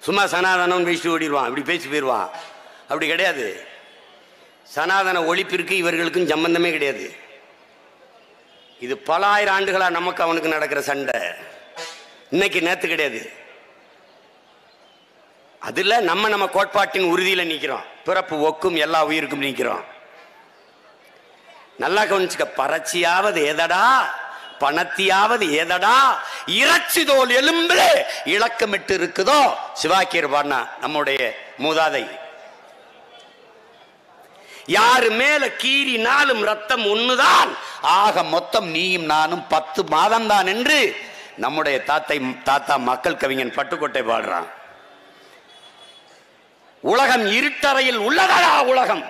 A: சும்மா சனாதனம் பேசி ஓடிடுவான், இப்படி பேசி போயிடுவான். அப்படி கிடையாது. சனாதன ஒழிப்பிற்கு இவர்களுக்கும் சம்பந்தமே கிடையாது. இது பல ஆயிரம் ஆண்டுகளா நமக்கு அவனுக்கு நடக்கிற சண்டை, இன்னைக்கு நேத்து கிடையாது. அதுல நம்ம கோட்பாட்டின் உறுதியில நிக்கிறோம். பிறப்பு ஒக்கும் எல்லா உயிருக்கும் நிக்கிறோம். நல்லா கவனிச்சுக்க. பறச்சியாவது ஏதடா, பணத்தியாவது ஏதடா, இறைச்சி தோல் எலும்பிலே இலக்கமிட்டு இருக்குதோ. சிவாக்கியர் பாடினா நம்முடைய மூதாதை. யாரு மேல கீறி நாளும் ரத்தம் ஒண்ணுதான், ஆக மொத்தம் நீயும் நானும் 10 மாதம் தான் என்று நம்முடைய தாத்தா மக்கள் கவிஞன் பட்டுக்கோட்டை பாடுறான். உலகம் இருட்டறையில் உள்ளதா உலகம்,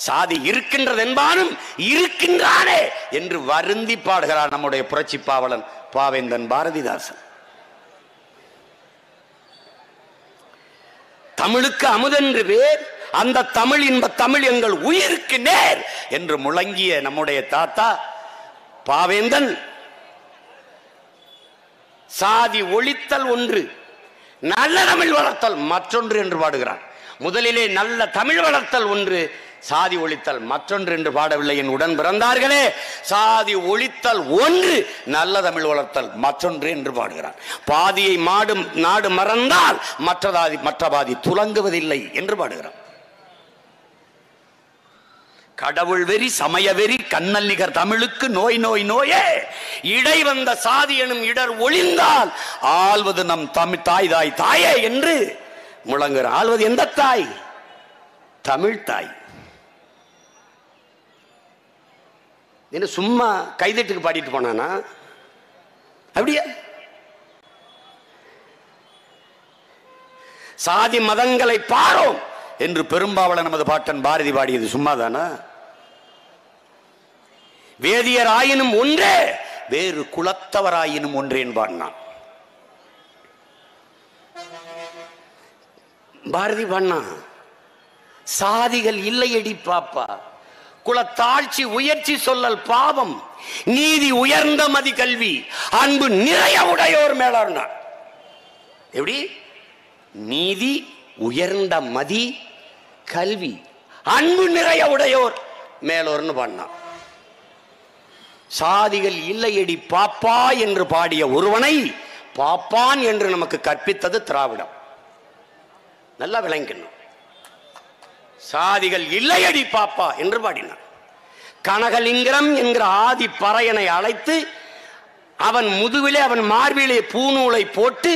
A: சாதி இருக்கின்றது என்பானும் இருக்கின்றானே என்று வருந்தி பாடுகிறார் நம்முடைய புரட்சி பாவலன் பாவேந்தன் பாரதிதாசன். தமிழுக்கு அமுதென்று பேர், அந்த தமிழ் இன்ப தமிழ் எங்கள் உயிருக்கு நேர் என்று முழங்கிய நம்முடைய தாத்தா பாவேந்தன் சாதி ஒழித்தல் ஒன்று, நல்ல தமிழ் வளர்த்தல் மற்றொன்று என்று பாடுகிறான். முதலிலே நல்ல தமிழ் வளர்த்தல் ஒன்று, சாதி ஒழித்தல் மற்றொன்று என்று பாடவில்லை. என் உடன் பிறந்தார்களே, சாதி ஒழித்தல் ஒன்று, நல்ல தமிழ் வளர்த்தல் மற்றொன்று என்று பாடுகிறான். பாதியை நாடு மறந்தால் மற்ற பாதி துலங்குவதில்லை என்று பாடுகிறான். கடவுள் வெறி சமய வெறி கண்ணல் நிகர் தமிழுக்கு நோய் நோய் நோயே இடை வந்த சாதி எனும் இடர் ஒளிந்தால் ஆள்வது நம் தமிழ் தாய் தாய் தாயே என்று முழங்குற. ஆள்வது எந்த தாய்? தமிழ் தாய். என்ன சும்மா கைதட்டுக்கு பாடிட்டு போனானா? அப்படியா? சாதி மதங்களை பாரோம் என்று பெரும்பாவள நமது பாட்டன் பாரதி பாடியது சும்மாதானா? வேதியர் ஆயினும் ஒன்றே வேறு குலத்தவராயினும் ஒன்றே என்பான். பாரதி பாடினா சாதிகள் இல்லையடி பாப்பா, குலத்தாழ்ச்சி உயர்ச்சி சொல்லல் பாவம், நீதி உயர்ந்த மதி கல்வி, அன்பு நிறைய உடையோர் மேலார்னா. எப்படி? நீதி உயர்ந்த மதி கல்வி, அன்பு நிறைய உடையோர் மேலோர்னு பாடினான். சாதிகள் இல்லையடி பாப்பா என்று பாடிய ஒருவனை பாப்பான் என்று நமக்கு கற்பித்தது திராவிடம். நல்லா விளங்கணும். சாதிகள் இல்லையடி பாப்பா என்று பாடினான். கனகலிங்கம் என்கிற ஆதி பறையனை அழைத்து அவன் முதுவிலே அவன் மார்பிலே பூநூலை போட்டு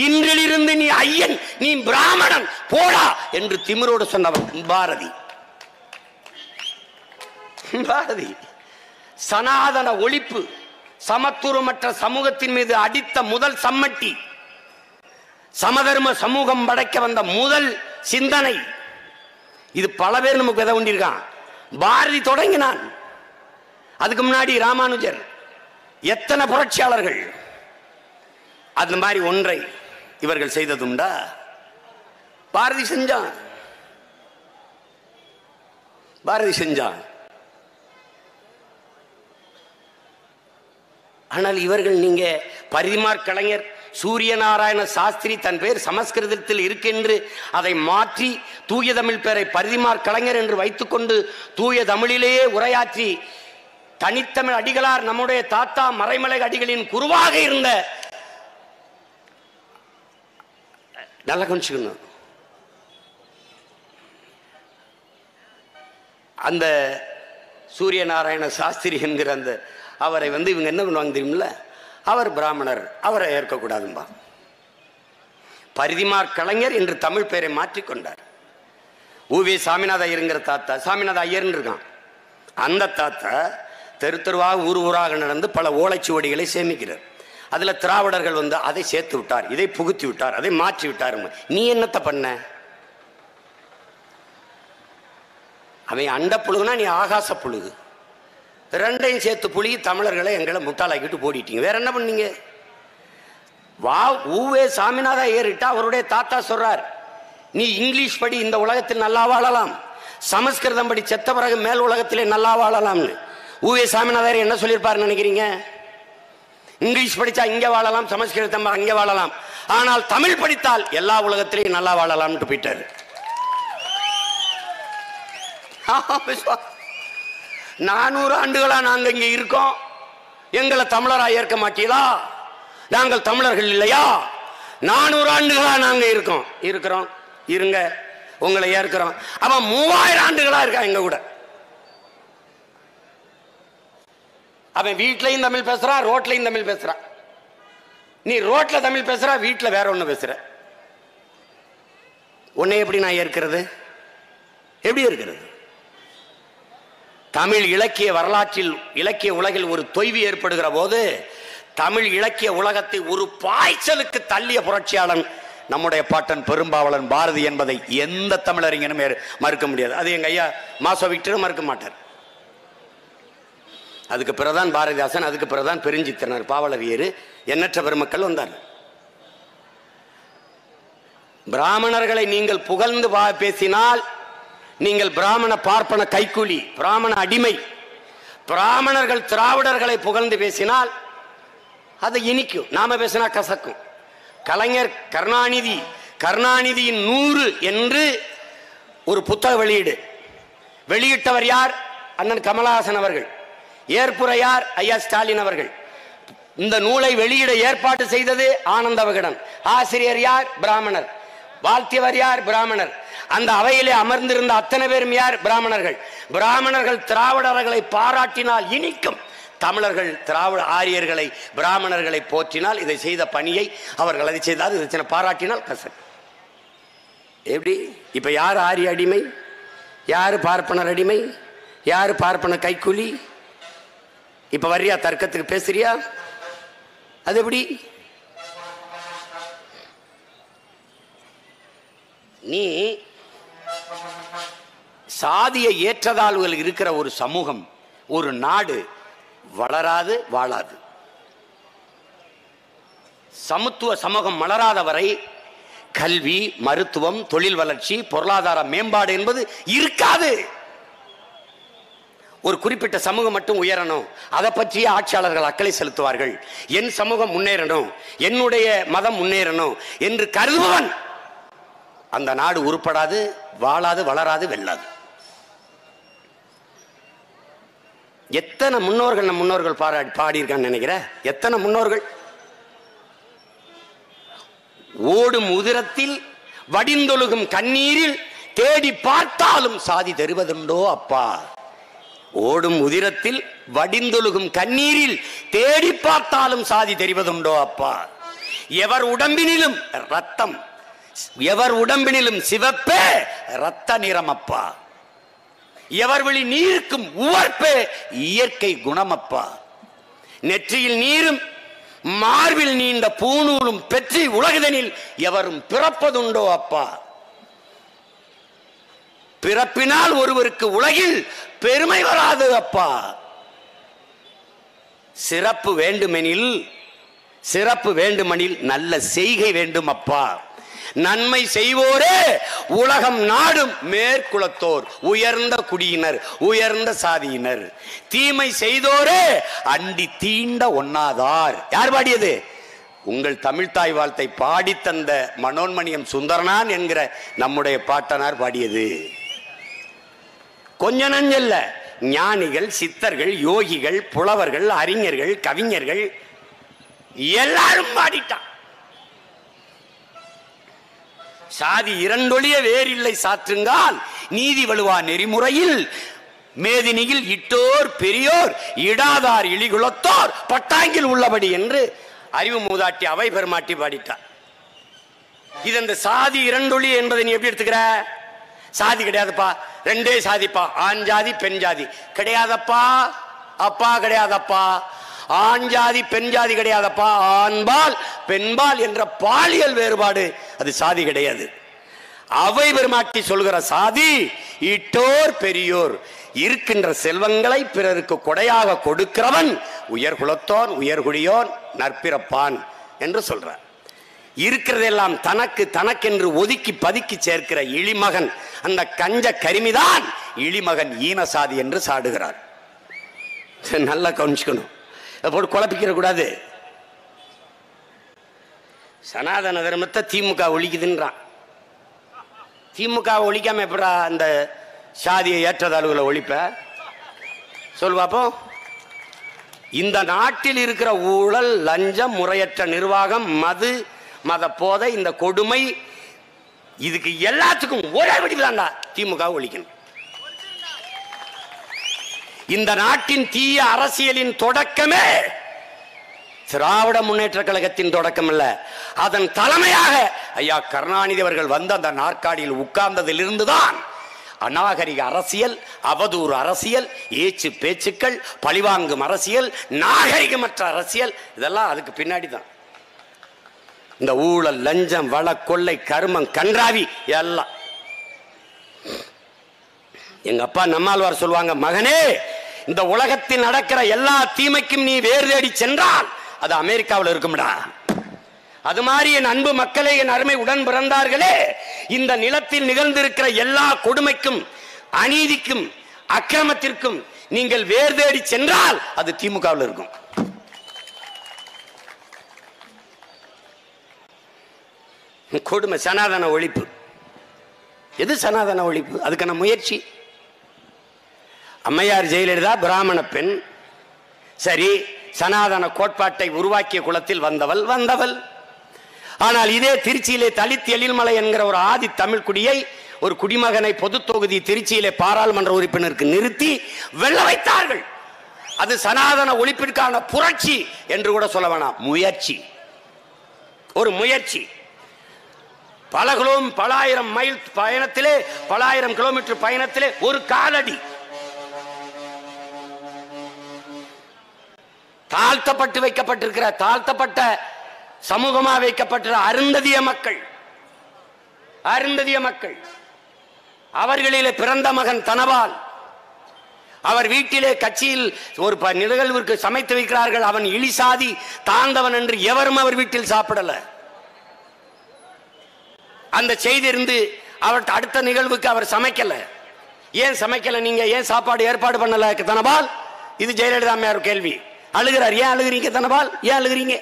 A: இன்றிலிருந்து நீ ஐயன், நீ பிராமணன் போடா என்று திமிரோடு சொன்னவன் பாரதி. பாரதி சனாதன ஒழிப்பு, சமத்துவமற்ற சமூகத்தின் மீது அடித்த முதல் சம்மட்டி, சமதர்ம சமூகம் படைக்க வந்த முதல் சிந்தனை. இது பல பேர் நமக்கு விதை கொண்டிருக்கான். பாரதி தொடங்கினான். அதுக்கு முன்னாடி ராமானுஜர், எத்தனை புரட்சியாளர்கள். அந்த மாதிரி ஒன்றை இவர்கள் செய்ததுண்டா? பாரதி செஞ்சான். பாரதி செஞ்சான். ஆனால் இவர்கள், நீங்க பரிதிமாற் கலைஞர் சூரிய நாராயண சாஸ்திரி தன் பேர் சமஸ்கிருதத்தில் இருக்கென்று அதை மாற்றி தூய தமிழ் பேரை பரிதிமாற் கலைஞர் என்று வைத்துக்கொண்டு தூய தமிழிலேயே உரையாற்றி தனித்தமிழ் அடிகளார் நம்முடைய தாத்தா மறைமலை அடிகளின் குருவாக இருந்த, நல்லா கொஞ்சம் அந்த சூரிய நாராயண சாஸ்திரி என்கிற அந்த அவரை இவங்க என்ன பண்ணுவாங்க தெரியுமில்ல? அவர் பிராமணர், அவரை ஏற்கக்கூடாதும்பா. பரிதிமாற் கலைஞர் என்று தமிழ் பெயரை மாற்றிக்கொண்டார். ஊவே சாமிநாத ஐயருங்கிற தாத்தா, சாமிநாத ஐயர்னு இருக்கான். அந்த தாத்தா தெரு தெருவாக ஊர் ஊராக நடந்து பல ஓலைச்சுவடிகளை சேமிக்கிறார். அதுல திராவிடர்கள் அதை சேர்த்து விட்டார், இதை புகுத்தி விட்டார், அதை மாற்றி விட்டார். நீ என்னத்தை பண்ண? அவன் அண்ட புழுகுனா நீ ஆகாச புழுகு. ரெண்டையும் சேர்த்து புழுகி தமிழர்களை எங்களை முட்டாளாக்கிட்டு போடிட்டீங்க. வேற என்ன பண்ணீங்க? வா ஊவே சாமிநாத ஐயர்கிட்ட அவருடைய தாத்தா சொல்றார், நீ இங்கிலீஷ் படி இந்த உலகத்தில் நல்லா வாழலாம், சமஸ்கிருதம் படி செத்த பிறகு மேல் உலகத்திலே நல்லா வாழலாம்னு. ஊவே சாமிநாதர் என்ன சொல்லியிருப்பாருன்னு நினைக்கிறீங்க? இங்கிலீஷ் படிச்சா இங்க வாழலாம், சமஸ்கிருதம் அங்கே வாழலாம், ஆனால் தமிழ் படித்தால் எல்லா உலகத்திலையும் நல்லா வாழலாம்னு போயிட்டாரு. 400 ஆண்டுகளா நாங்க இங்க இருக்கோம், எங்களை தமிழரா ஏற்க மாட்டீங்களா? நாங்கள் தமிழர்கள் இல்லையா? 400 ஆண்டுகளா நாங்க இருக்கிறோம், இருங்க, உங்களை ஏற்கிறோம். அவன் 3000 ஆண்டுகளா இருக்கான் எங்க கூட. அவன் வீட்லயும் தமிழ் பேசுறான், ரோட்லயும் தமிழ் பேசுறான். நீ ரோட்ல தமிழ் பேசுற, வீட்டுல வேற ஒண்ணு பேசுற. உன்னை எப்படி நான் ஏற்கிறது? எப்படி இருக்கிறது? தமிழ் இலக்கிய வரலாற்றில், இலக்கிய உலகில் ஒரு தொய்வு ஏற்படுகிற போது தமிழ் இலக்கிய உலகத்தை ஒரு பாய்ச்சலுக்கு தள்ளிய புரட்சியாளன் நம்முடைய பாட்டன் பெரும்பாவளன் பாரதி என்பதை எந்த தமிழறிஞனும் மறுக்க முடியாது. அது எங்க ஐயா மாசோ விக்டரும் மறுக்க மாட்டார். அதுக்கு பிறகுதான் பாரதிதாசன், அதுக்கு பிறகுதான் பெருஞ்சித்திரனார், பாவலவியர், எண்ணற்ற பெருமக்கள் வந்தார். பிராமணர்களை நீங்கள் புகழ்ந்து பேசினால் நீங்கள் பிராமண பார்ப்பன கைக்கூலி, பிராமண அடிமை. பிராமணர்கள் திராவிடர்களை புகழ்ந்து பேசினால் அது இனிக்கும், நாம பேசினா கசக்கும். கலைஞர் கருணாநிதியின் 100 என்று ஒரு புத்தக வெளியிட்டவர் யார்? அண்ணன் கமலஹாசன் அவர்கள். ஏற்புரை யார்? ஐயா ஸ்டாலின் அவர்கள். இந்த நூலை வெளியிட ஏற்பாடு செய்தது ஆனந்த விகடன். ஆசிரியர் யார்? பிராமணர். வாழ்த்தியவர் யார்? பிராமணர். அந்த அவையிலே அமர்ந்திருந்த அத்தனை பேரும் யார்? பிராமணர்கள். பிராமணர்கள் திராவிடர்களை பாராட்டினால் இனிக்கும், தமிழர்கள் திராவிட ஆரியர்களை பிராமணர்களை போற்றினால், இதை செய்த பணியை அவர்கள் அதை செய்தால் இதை பாராட்டினால் கசன். எப்படி? இப்ப யார் ஆரிய அடிமை, யாரு பார்ப்பனர் அடிமை, யாரு பார்ப்பன கைக்கூலி? இப்ப வர்றியா தர்க்கத்துக்கு பேசுறியா? அது எப்படி? நீ சாதிய ஏற்றதாழ்வுகள் இருக்கிற ஒரு சமூகம், ஒரு நாடு வளராது, வாழாது. சமத்துவ சமூகம் மலராத வரை கல்வி, மருத்துவம், தொழில் வளர்ச்சி, பொருளாதார மேம்பாடு என்பது இருக்காது. ஒரு குறிப்பிட்ட சமூகம் மட்டும் உயரணும், அதை பற்றிய ஆட்சியாளர்கள் அக்கறை செலுத்துவார்கள். என் சமூகம் முன்னேறணும், என்னுடைய மதம் முன்னேறணும் என்று கருதுபவன் அந்த நாடு உருப்படாது, வாழாது, வளராது, வெல்லாது. எத்தனை முன்னோர்கள் நம் முன்னோர்கள் பாடியிருக்கான்னு நினைக்கிற? எத்தனை முன்னோர்கள்? ஓடும் உதிரத்தில் வடிந்தொழுகும் கண்ணீரில் தேடி பார்த்தாலும் சாதி தருவதுண்டோ அப்பா. ஓடும் உதிரத்தில் வடிந்தொழுகும் கண்ணீரில் தேடி பார்த்தாலும் சாதி தெரிவதுண்டோ அப்பா. எவர் உடம்பினிலும் ரத்தம், எவர் உடம்பினிலும் சிவப்பே ரத்த நிறம் அப்பா. எவர் வெளி நீருக்கும் உவர்ப்பே இயற்கை குணமப்பா. நெற்றியில் நீரும் மார்பில் நீண்ட பூநூலும் பெற்றி உலகதனில் எவரும் பிறப்பதுண்டோ அப்பா. பிறப்பினால் ஒருவருக்கு உலகில் பெருமை வராது அப்பா. சிறப்பு வேண்டுமெனில் நல்ல செய்கை வேண்டும் அப்பா. நன்மை செய்வோரே உலகம் நாடும் மேற்குலத்தோர், உயர்ந்த குடியினர், உயர்ந்த சாதியினர். தீமை செய்தோரே அண்டி தீண்ட ஒண்ணாதார். யார் பாடியது? உங்கள் தமிழ்தாய் வாழ்த்தை பாடி தந்த மனோன்மணியம் சுந்தரனான் என்கிற நம்முடைய பாட்டனார் பாடியது. கொஞ்ச நஞ்சல்ல, ஞானிகள், சித்தர்கள், யோகிகள், புலவர்கள், அறிஞர்கள், கவிஞர்கள் எல்லாரும் பாடிட்டான். சாதி இரண்டொழிய வேறில்லை சாற்றுங்கால் நீதி வலுவா நெறிமுறையில் மேதினியில் இட்டோர் பெரியோர் இடாதார் இழிகுலத்தோர் பட்டாங்கில் உள்ளபடி என்று அறிவு மூதாட்டி அவை பெருமாட்டி பாடிட்டார். இது அந்த சாதி இரண்டொழி என்பதை நீ எப்படி எடுத்துக்கிற? சாதி கிடையாதுப்பா, ரெண்டே சாதிப்பா, ஆண் ஜாதி பெண் ஜாதி கிடையாதப்பா, அப்பா கிடையாதப்பா. ஆண் ஜாதி பெண் ஜாதி கிடையாதப்பா. ஆண்பால் பெண்பால் என்ற பாலியல் வேறுபாடு, அது சாதி கிடையாது. அவை பெருமாட்டி சொல்கிற சாதி இட்டோர் பெரியோர், இருக்கின்ற செல்வங்களை பிறருக்கு கொடையாக கொடுக்கிறவன் உயர்குலத்தோன், உயர்குடியோன், நற்பிறப்பான் என்று சொல்றார். இருக்கிறதெல்லாம் தனக்கு தனக்கென்று ஒதுக்கி பதுக்கி சேர்க்கிற இழிமகன், அந்த கஞ்ச கரிமிதான் இழிமகன் ஈனசாதி என்று சாடுகிறார். நல்லா கவனிச்சுக்கணும், போட்டு குழப்பிக்கிற கூடாது. சனாதன தர்மத்தை திமுக ஒழிக்குதுன்றான். திமுக ஒழிக்காம எப்படா அந்த சாதியை ஏற்றதாழ்வுகளை ஒழிப்ப? சொல்லுவாப்போ. இந்த நாட்டில் இருக்கிற ஊழல், லஞ்சம், முறையற்ற நிர்வாகம், மது, மத போதை, இந்த கொடுமை, இதுக்கு எல்லாத்துக்கும் ஒரே வடிவுதான்டா திமுக ஒழிக்கணும். இந்த நாட்டின் தீய அரசியலின் தொடக்கமே திராவிட முன்னேற்ற கழகத்தின் தொடக்கம் அல்ல, அதன் தலைமையாக ஐயா கருணாநிதி அவர்கள் வந்து அந்த நாற்காலியில் உட்கார்ந்ததிலிருந்துதான் அநாகரிக அரசியல், அவதூறு அரசியல், ஏச்சு பேச்சுக்கள், பழிவாங்கும் அரசியல், நாகரிகமற்ற அரசியல், இதெல்லாம் அதுக்கு பின்னாடி தான். இந்த ஊழல், லஞ்சம், வள கொள்ளை, கருமம், கன்றாவி எல்லாம். எங்க அப்பா நம்மாழ்வார் சொல்லுவாங்க, மகனே, இந்த உலகத்தில் நடக்கிற எல்லா தீமைக்கும் நீ வேறு தேடி சென்றால் அது அமெரிக்காவில் இருக்கும்டா. அது மாதிரி என் அன்பு மக்களே, என் அருமை உடன் பிறந்தார்களே, இந்த நிலத்தில் நிகழ்ந்திருக்கிற எல்லா கொடுமைக்கும், அநீதிக்கும், அக்கிரமத்திற்கும் நீங்கள் வேறு தேடி சென்றால் அது திமுகவில் இருக்கும். கொடுமை சனாதன ஒழிப்பு. எது சனாதன ஒழிப்பு? அதுக்கான முயற்சி. அம்மையார் ஜெயலலிதா பிராமண பெண், சரி, சனாதன கோட்பாட்டை உருவாக்கிய குலத்தில் வந்தவள். ஆனால் இதே திருச்சியிலே தலித் எழில்மலை என்கிற ஒரு ஆதி தமிழ் குடியை, ஒரு குடிமகனை பொது தொகுதி திருச்சியிலே பாராளுமன்ற உறுப்பினருக்கு நிறுத்தி வெல்ல வைத்தார்கள். அது சனாதன ஒழிப்பிற்கான புரட்சி என்று கூட சொல்ல வேணாம், முயற்சி, ஒரு முயற்சி. பல ஆயிரம் மைல் பயணத்திலே, பல ஆயிரம் கிலோமீட்டர் பயணத்திலே ஒரு காலடி. தாழ்த்தப்பட்டு வைக்கப்பட்டிருக்கிற, தாழ்த்தப்பட்ட சமூகமாக வைக்கப்பட்ட அருந்ததிய மக்கள், அருந்ததிய மக்கள், அவர்களிலே பிறந்த மகன் தனபால், அவர் வீட்டிலே கட்சியில் ஒரு நிகழ்விற்கு சமைத்து வைக்கிறார்கள். அவன் இழிசாதி தாழ்ந்தவன் என்று எவரும் அவர் வீட்டில் சாப்பிடல. அந்த செய்தி இருந்து அவர் அடுத்த நிகழ்வுக்கு அவர் சமைக்கல. ஏன் சமைக்கல? நீங்க ஏன் சாப்பாடு ஏற்பாடு பண்ணல தனபால்? இது ஜெயலலிதா அம்மையார் கேள்வி. அழுகிறார். ஏன் அழுகிறீங்க தனபால்? ஏன் அழுகிறீங்க?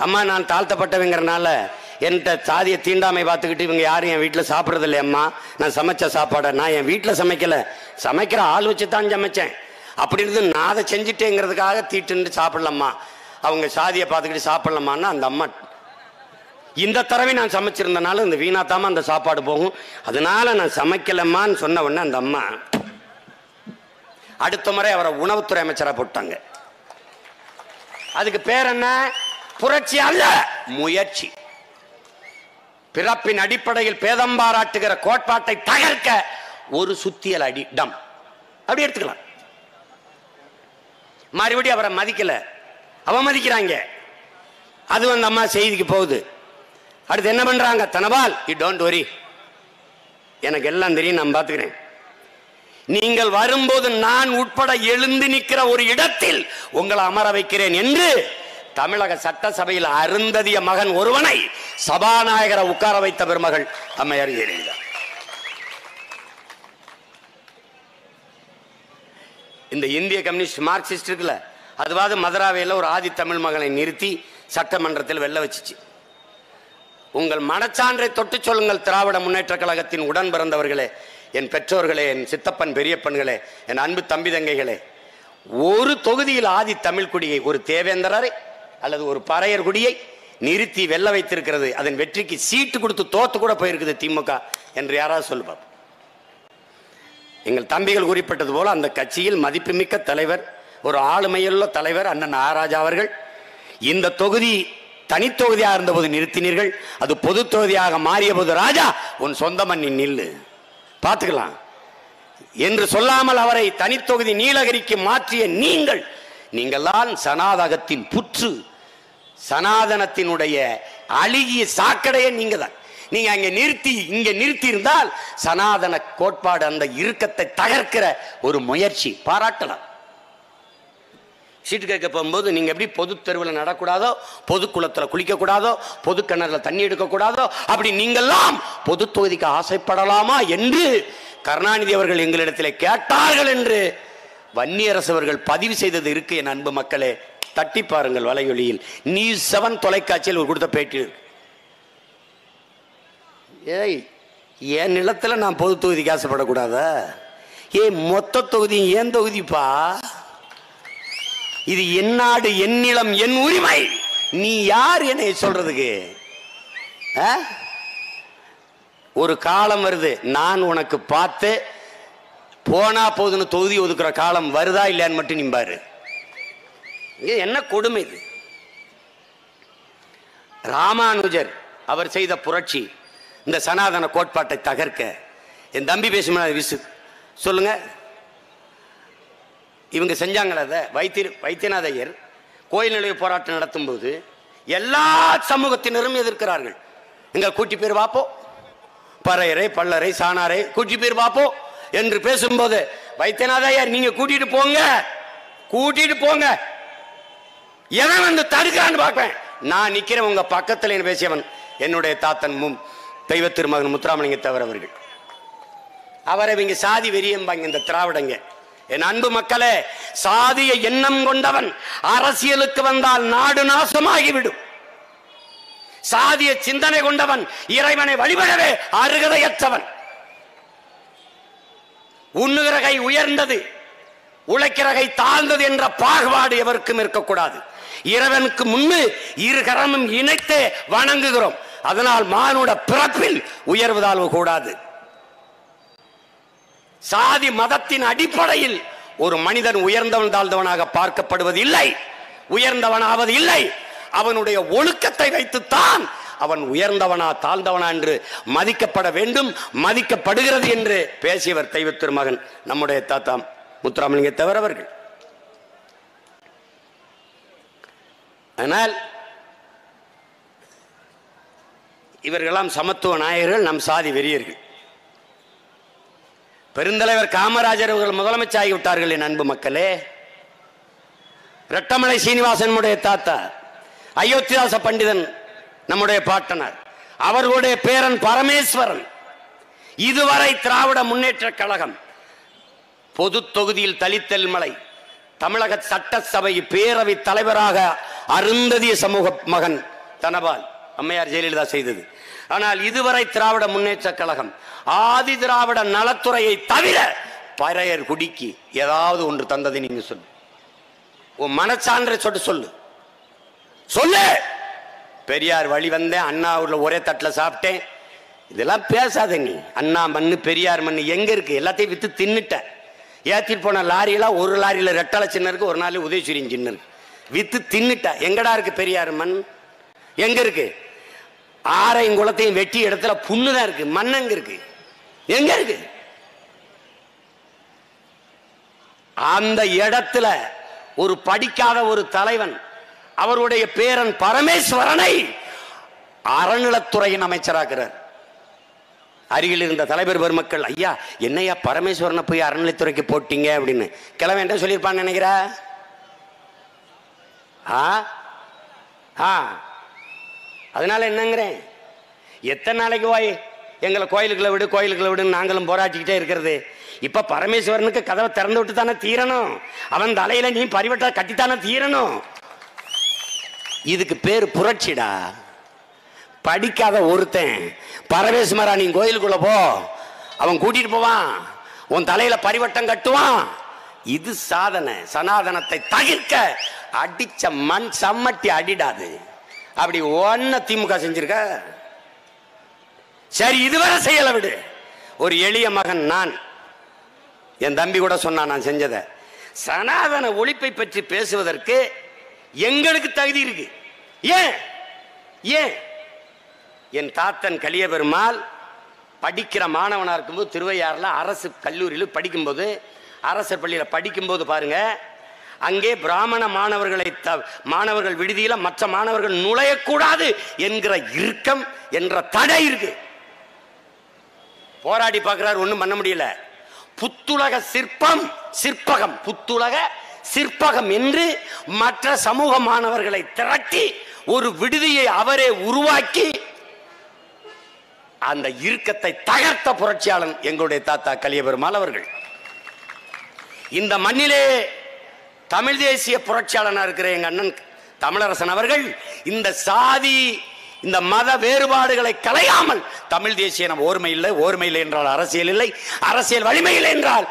A: அம்மா, நான் தாழ்த்தப்பட்டவங்கிறனால என்கிட்ட சாதியை தீண்டாமை பார்த்துக்கிட்டு இவங்க யாரும் என் வீட்டில் சாப்பிட்றது இல்லை அம்மா. நான் சமைச்ச சாப்பாடை நான் என் வீட்டில் சமைக்கல, சமைக்கிற ஆள் வச்சு தான் சமைச்சேன். அப்படி இருந்து நான் அதை செஞ்சுட்டேங்கிறதுக்காக தீட்டுன்னு சாப்பிடலாமா, அவங்க சாதியை பார்த்துக்கிட்டு சாப்பிடலாமான்னா அந்த அம்மா, இந்த தடவை நான் சமைச்சிருந்தனால இந்த வீணாத்தாம அந்த சாப்பாடு போகும், அதனால நான் சமைக்கலம்மான்னு சொன்ன உடனே அந்த அம்மா அடுத்த முறை அவரை உணவுத்துறை அமைச்சராக போட்டாங்க. அதுக்கு பேர் என்ன? புரட்சி அல்ல, முயற்சி. பிறப்பின் அடிப்படையில் பேதம் பாராட்டுகிற கோட்பாட்டை தகர்க்க ஒரு சுத்தியல் அடி டம், அப்படி எடுத்துக்கலாம். மறுபடியும் அவரை மதிக்கல, அவமதிக்கிறாங்க. அது அந்த அம்மா செய்திக்கு போகுது. அடுத்து என்ன பண்றாங்க? தனபால், யூ டோன்ட் வரி, எனக்கு எல்லாம் தெரியும், நான் பார்த்துக்கிறேன். நீங்கள் வரும்போது நான் உட்பட எழுந்து நிற்கிற ஒரு இடத்தில் உங்களை அமர வைக்கிறேன் என்று தமிழக சட்டசபையில் அருந்ததிய மகன் ஒருவனை சபாநாயகரை உட்கார வைத்த பெருமகள் அம்மையார் ஜெயலலிதா. இந்த இந்திய கம்யூனிஸ்ட் மார்க்சிஸ்ட் இருக்குல்ல, அதுவாது மதுராவையில் ஒரு ஆதி தமிழ் மகனை நிறுத்தி சட்டமன்றத்தில் வெல்ல வச்சிச்சு. உங்கள் மனச்சான்றை தொட்டு சொல்லுங்கள் திராவிட முன்னேற்ற கழகத்தின் உடன் பிறந்தவர்களே, என் பெற்றோர்களே, என் சித்தப்பன் பெரியப்பன்களே, என் அன்பு தம்பி தங்கைகளே, ஒரு தொகுதியில் ஆதி தமிழ் குடியை, ஒரு தேவேந்திரரை அல்லது ஒரு பறையர் குடியை நிறுத்தி வெல்ல வைத்திருக்கிறது. அதன் வெற்றிக்கு சீட்டு கொடுத்து தோத்து கூட போயிருக்குது திமுக என்று யாராவது சொல்லுவார்? எங்கள் தம்பிகள் குறிப்பிட்டது போல அந்த கட்சியில் மதிப்புமிக்க தலைவர், ஒரு ஆளுமையுள்ள தலைவர் அண்ணன் ஆராஜா அவர்கள், இந்த தொகுதி தனித்தொகுதியாக இருந்தபோது நிறுத்தினீர்கள், அது பொது தொகுதியாக மாறிய போது ராஜா உன் சொந்த மண்ணின் நில்லு பார்த்துக்கலாம் என்று சொல்லாமல் அவரை தனித்தொகுதி நீலகிரிக்கு மாற்றிய நீங்கள் தான் சனாதகத்தின் புற்று, சனாதனத்தினுடைய அழுகிய சாக்கடையே நீங்க தான். நீங்க அங்க நிறுத்தி இங்க நிறுத்தி இருந்தால் சனாதன கோட்பாடு அந்த இறுக்கத்தை தகர்க்கிற ஒரு முயற்சி பாராட்டலாம். சீட்டு கேட்க போகும்போது நீங்க எப்படி பொது தெருவில் நடக்கூடாதோ, பொது குளத்தில் குளிக்க கூடாதோ, பொது கிணறுல தண்ணி எடுக்கக்கூடாதோ, அப்படி நீங்கள்லாம் பொது தொகுதிக்கு ஆசைப்படலாமா என்று கருணாநிதி அவர்கள் எங்களிடத்தில் கேட்டார்கள் என்று வன்னியரசு அவர்கள் பதிவு செய்தது இருக்கு. என் அன்பு மக்களே, தட்டி பாருங்கள் வலையொலியில். நியூஸ் 7 தொலைக்காட்சியில் ஒரு கொடுத்த பேட்டி. ஏய், என் நிலத்தில் நான் பொது தொகுதிக்கு ஆசைப்படக்கூடாதா? மொத்த தொகுதி என் தொகுதிப்பா, இது என் நாடு, என் நிலம், என் உரிமை. நீ யார் என்னை சொல்றதுக்கு? ஒரு காலம் வருது, நான் உனக்கு பார்த்து போனா போதுன்னு தொகுதி ஒதுக்குற காலம் வருதா இல்லையான்னு மட்டும் நீ பாரு. என்ன கொடுமை இது! ராமானுஜர் அவர் செய்த புரட்சி இந்த சனாதன கோட்பாட்டை தகர்க்க. என் தம்பி பேசுமா விசு சொல்லுங்க, இவங்க செஞ்சாங்கள. அதை வைத்தியநாத ஐயர் கோயில் நிலைய போராட்டம் நடத்தும் போது எல்லா சமூகத்தினரும் எதிர்க்கிறார்கள். எங்க கூட்டி பேர் வாப்போ, பறையரை பல்லரை சாணாரை கூட்டி பேர் வாப்போ என்று பேசும்போது வைத்தியநாத ஐயர் நீங்க கூட்டிட்டு போங்க, கூட்டிட்டு போங்க, எவன் வந்து தடுக்கிறான்னு பார்ப்பேன். நான் நிக்கிறேன் உங்க பக்கத்தில் பேசியவன் என்னுடைய தாத்தன் தெய்வ திருமகன் முத்துராமலிங்க தேவர் அவர்கள். அவரை இவங்க சாதி வெறியம்பாங்க இந்த திராவிடங்க. என் அன்பு மக்களே, சாதிய எண்ணம் கொண்டவன் அரசியலுக்கு வந்தால் நாடு நாசமாகிவிடும். சாதிய சிந்தனை கொண்டவன் இறைவனை வழிபடவே அருகதையற்றவன். உண்ணுகிற கை உயர்ந்தது, உழைக்கிற கை தாழ்ந்தது என்ற பாகுபாடு எவருக்கும் இருக்கக்கூடாது. இறைவனுக்கு முன்பு இரு கரமும் இணைத்து வணங்குகிறோம். அதனால் மானுட பிறப்பில் உயர்வதால் கூடாது. சாதி மதத்தின் அடிப்படையில் ஒரு மனிதன் உயர்ந்தவன் தாழ்ந்தவனாக பார்க்கப்படுவது இல்லை, உயர்ந்தவனாவது இல்லை. அவனுடைய ஒழுக்கத்தை வைத்துத்தான் அவன் உயர்ந்தவனா தாழ்ந்தவனா என்று மதிக்கப்பட வேண்டும், மதிக்கப்படுகிறது என்று பேசியவர் தெய்வ திருமகன் நம்முடைய தாத்தா முத்துராமலிங்க தேவர் அவர்கள். ஆனால் இவர்களெல்லாம் சமத்துவ நாயகர்கள், நம் சாதி வெறியர்கள். பெருந்தலைவர் காமராஜர் அவர்கள் முதலமைச்சர் ஆகிவிட்டார்கள். என் அன்பு மக்களே, ரெட்டமலை சீனிவாசன் நம்முடைய தாத்தா, அயோத்திதாச பண்டிதன் நம்முடைய பாட்டனார், அவர்களுடைய பேரன் பரமேஸ்வரன். இதுவரை திராவிட முன்னேற்ற கழகம் பொது தொகுதியில் தலித்தெல்மலை தமிழக சட்டசபை பேரவை தலைவராக அருந்ததிய சமூக மகன் தனபால் அம்மையார் ஜெயலலிதா செய்தது. ஆனால் இதுவரை திராவிட முன்னேற்ற கழகம் ஆதி திராவிட நலத்துறையை தவிர பறையர் குடிக்கு ஏதாவது ஒன்று தந்ததை நீங்க சொல்லு, உன் மனச்சான்றை சொல்லு சொல்லு. பெரியார் வழி வந்தேன், அண்ணா ஊர்ல ஒரே தட்டில் சாப்பிட்டேன், இதெல்லாம் பேசாத நீ. அண்ணா மண்ணு பெரியார் மண்ணு எங்க இருக்கு? எல்லாத்தையும் வித்து தின்னுட்ட. ஏற்றிட்டு போன லாரியெல்லாம் ஒரு லாரியில ரெட்டலை சின்ன இருக்கு, ஒரு நாள் உதயசூரியன் சின்ன இருக்கு, வித்து தின்னுட்ட. எங்கடா இருக்கு பெரியார் மண்? எங்க இருக்கு? ஆரையும் குளத்தையும் வெட்டி இடத்துல புண்ணுதான் இருக்கு, மண் எங்க இருக்கு? எங்க இருக்கு? அந்த இடத்துல ஒரு படிக்காத ஒரு தலைவன் அவருடைய பேரன் பரமேஸ்வரனை அறநிலத்துறையின் அமைச்சராகிறார். அருகில் இருந்த தலைவர் பெருமக்கள், ஐயா என்னையா பரமேஸ்வரனை போய் அறநிலைத்துறைக்கு போட்டீங்க அப்படின்னு கிளம்ப என்ன சொல்லியிருப்பான்னு நினைக்கிற? அதனால என்னங்கிறேன், எத்தனை நாளைக்கு போய் எங்களை கோயிலுக்குள்ள விடு கோயிலுக்குள்ள விடுன்னு நாங்களும் போராட்டிக்கிட்டே இருக்கிறது. இப்ப பரமேஸ்வரனுக்கு கதவை திறந்து விட்டு தானே தீரணும், அவன் தலையில நீ பரிவட்டை கட்டித்தானே தீரணும். இதுக்கு பேர் புரட்சிடா. படிக்காத ஒருத்தன் பரமேஸ்வரா நீ கோயிலுக்குள்ள போ, அவன் கூட்டிட்டு போவான், உன் தலையில பரிவட்டம் கட்டுவான். இது சாதனை. சனாதனத்தை தகிர்க்க அடிச்ச மண் சம்மட்டி அடிடாது. அப்படி ஒன்ன திமுக செஞ்சிருக்க. சரி, இதுவரை செய்யல விடு. ஒரு எளிய மகன் நான், என் தம்பி கூட சொன்னான் நான் செஞ்சத. சனாதன ஒழிப்பை பற்றி பேசுவதற்கு எங்களுக்கு தகுதி இருக்கு. ஏன் ஏன் என் தாத்தன் கலிய பெருமாள் படிக்கிற மாணவனா இருக்கும்போது திருவையாறுல அரசு கல்லூரியில் படிக்கும்போது, அரசு பள்ளியில் படிக்கும்போது பாருங்க, அங்கே பிராமண மாணவர்கள் விடுதியில் மற்ற மாணவர்கள் நுழையக்கூடாது என்கிற இறுக்கம் என்ற தடை இருக்கு. போராடி பார்க்கிறார், ஒன்றும் பண்ண முடியல. புத்துலக சிற்பகம் புத்துலக சிற்பகம் என்று மற்ற சமூக மாணவர்களை திரட்டி ஒரு விடுதியை அவரே உருவாக்கி அந்த இறுக்கத்தை தகர்த்த புரட்சியாளன் எங்களுடைய தாத்தா கலிய பெருமாள் அவர்கள். இந்த மண்ணிலே தமிழ் தேசிய புரட்சியாளனா இருக்கிற எங்க அண்ணன் தமிழரசன் அவர்கள் இந்த சாதி இந்த மத வேறுபாடுகளை களையாமல் தமிழ் தேசிய நம்ம ஓர்மை இல்லை என்றால் அரசியல் இல்லை, அரசியல் வலிமை இல்லை என்றால்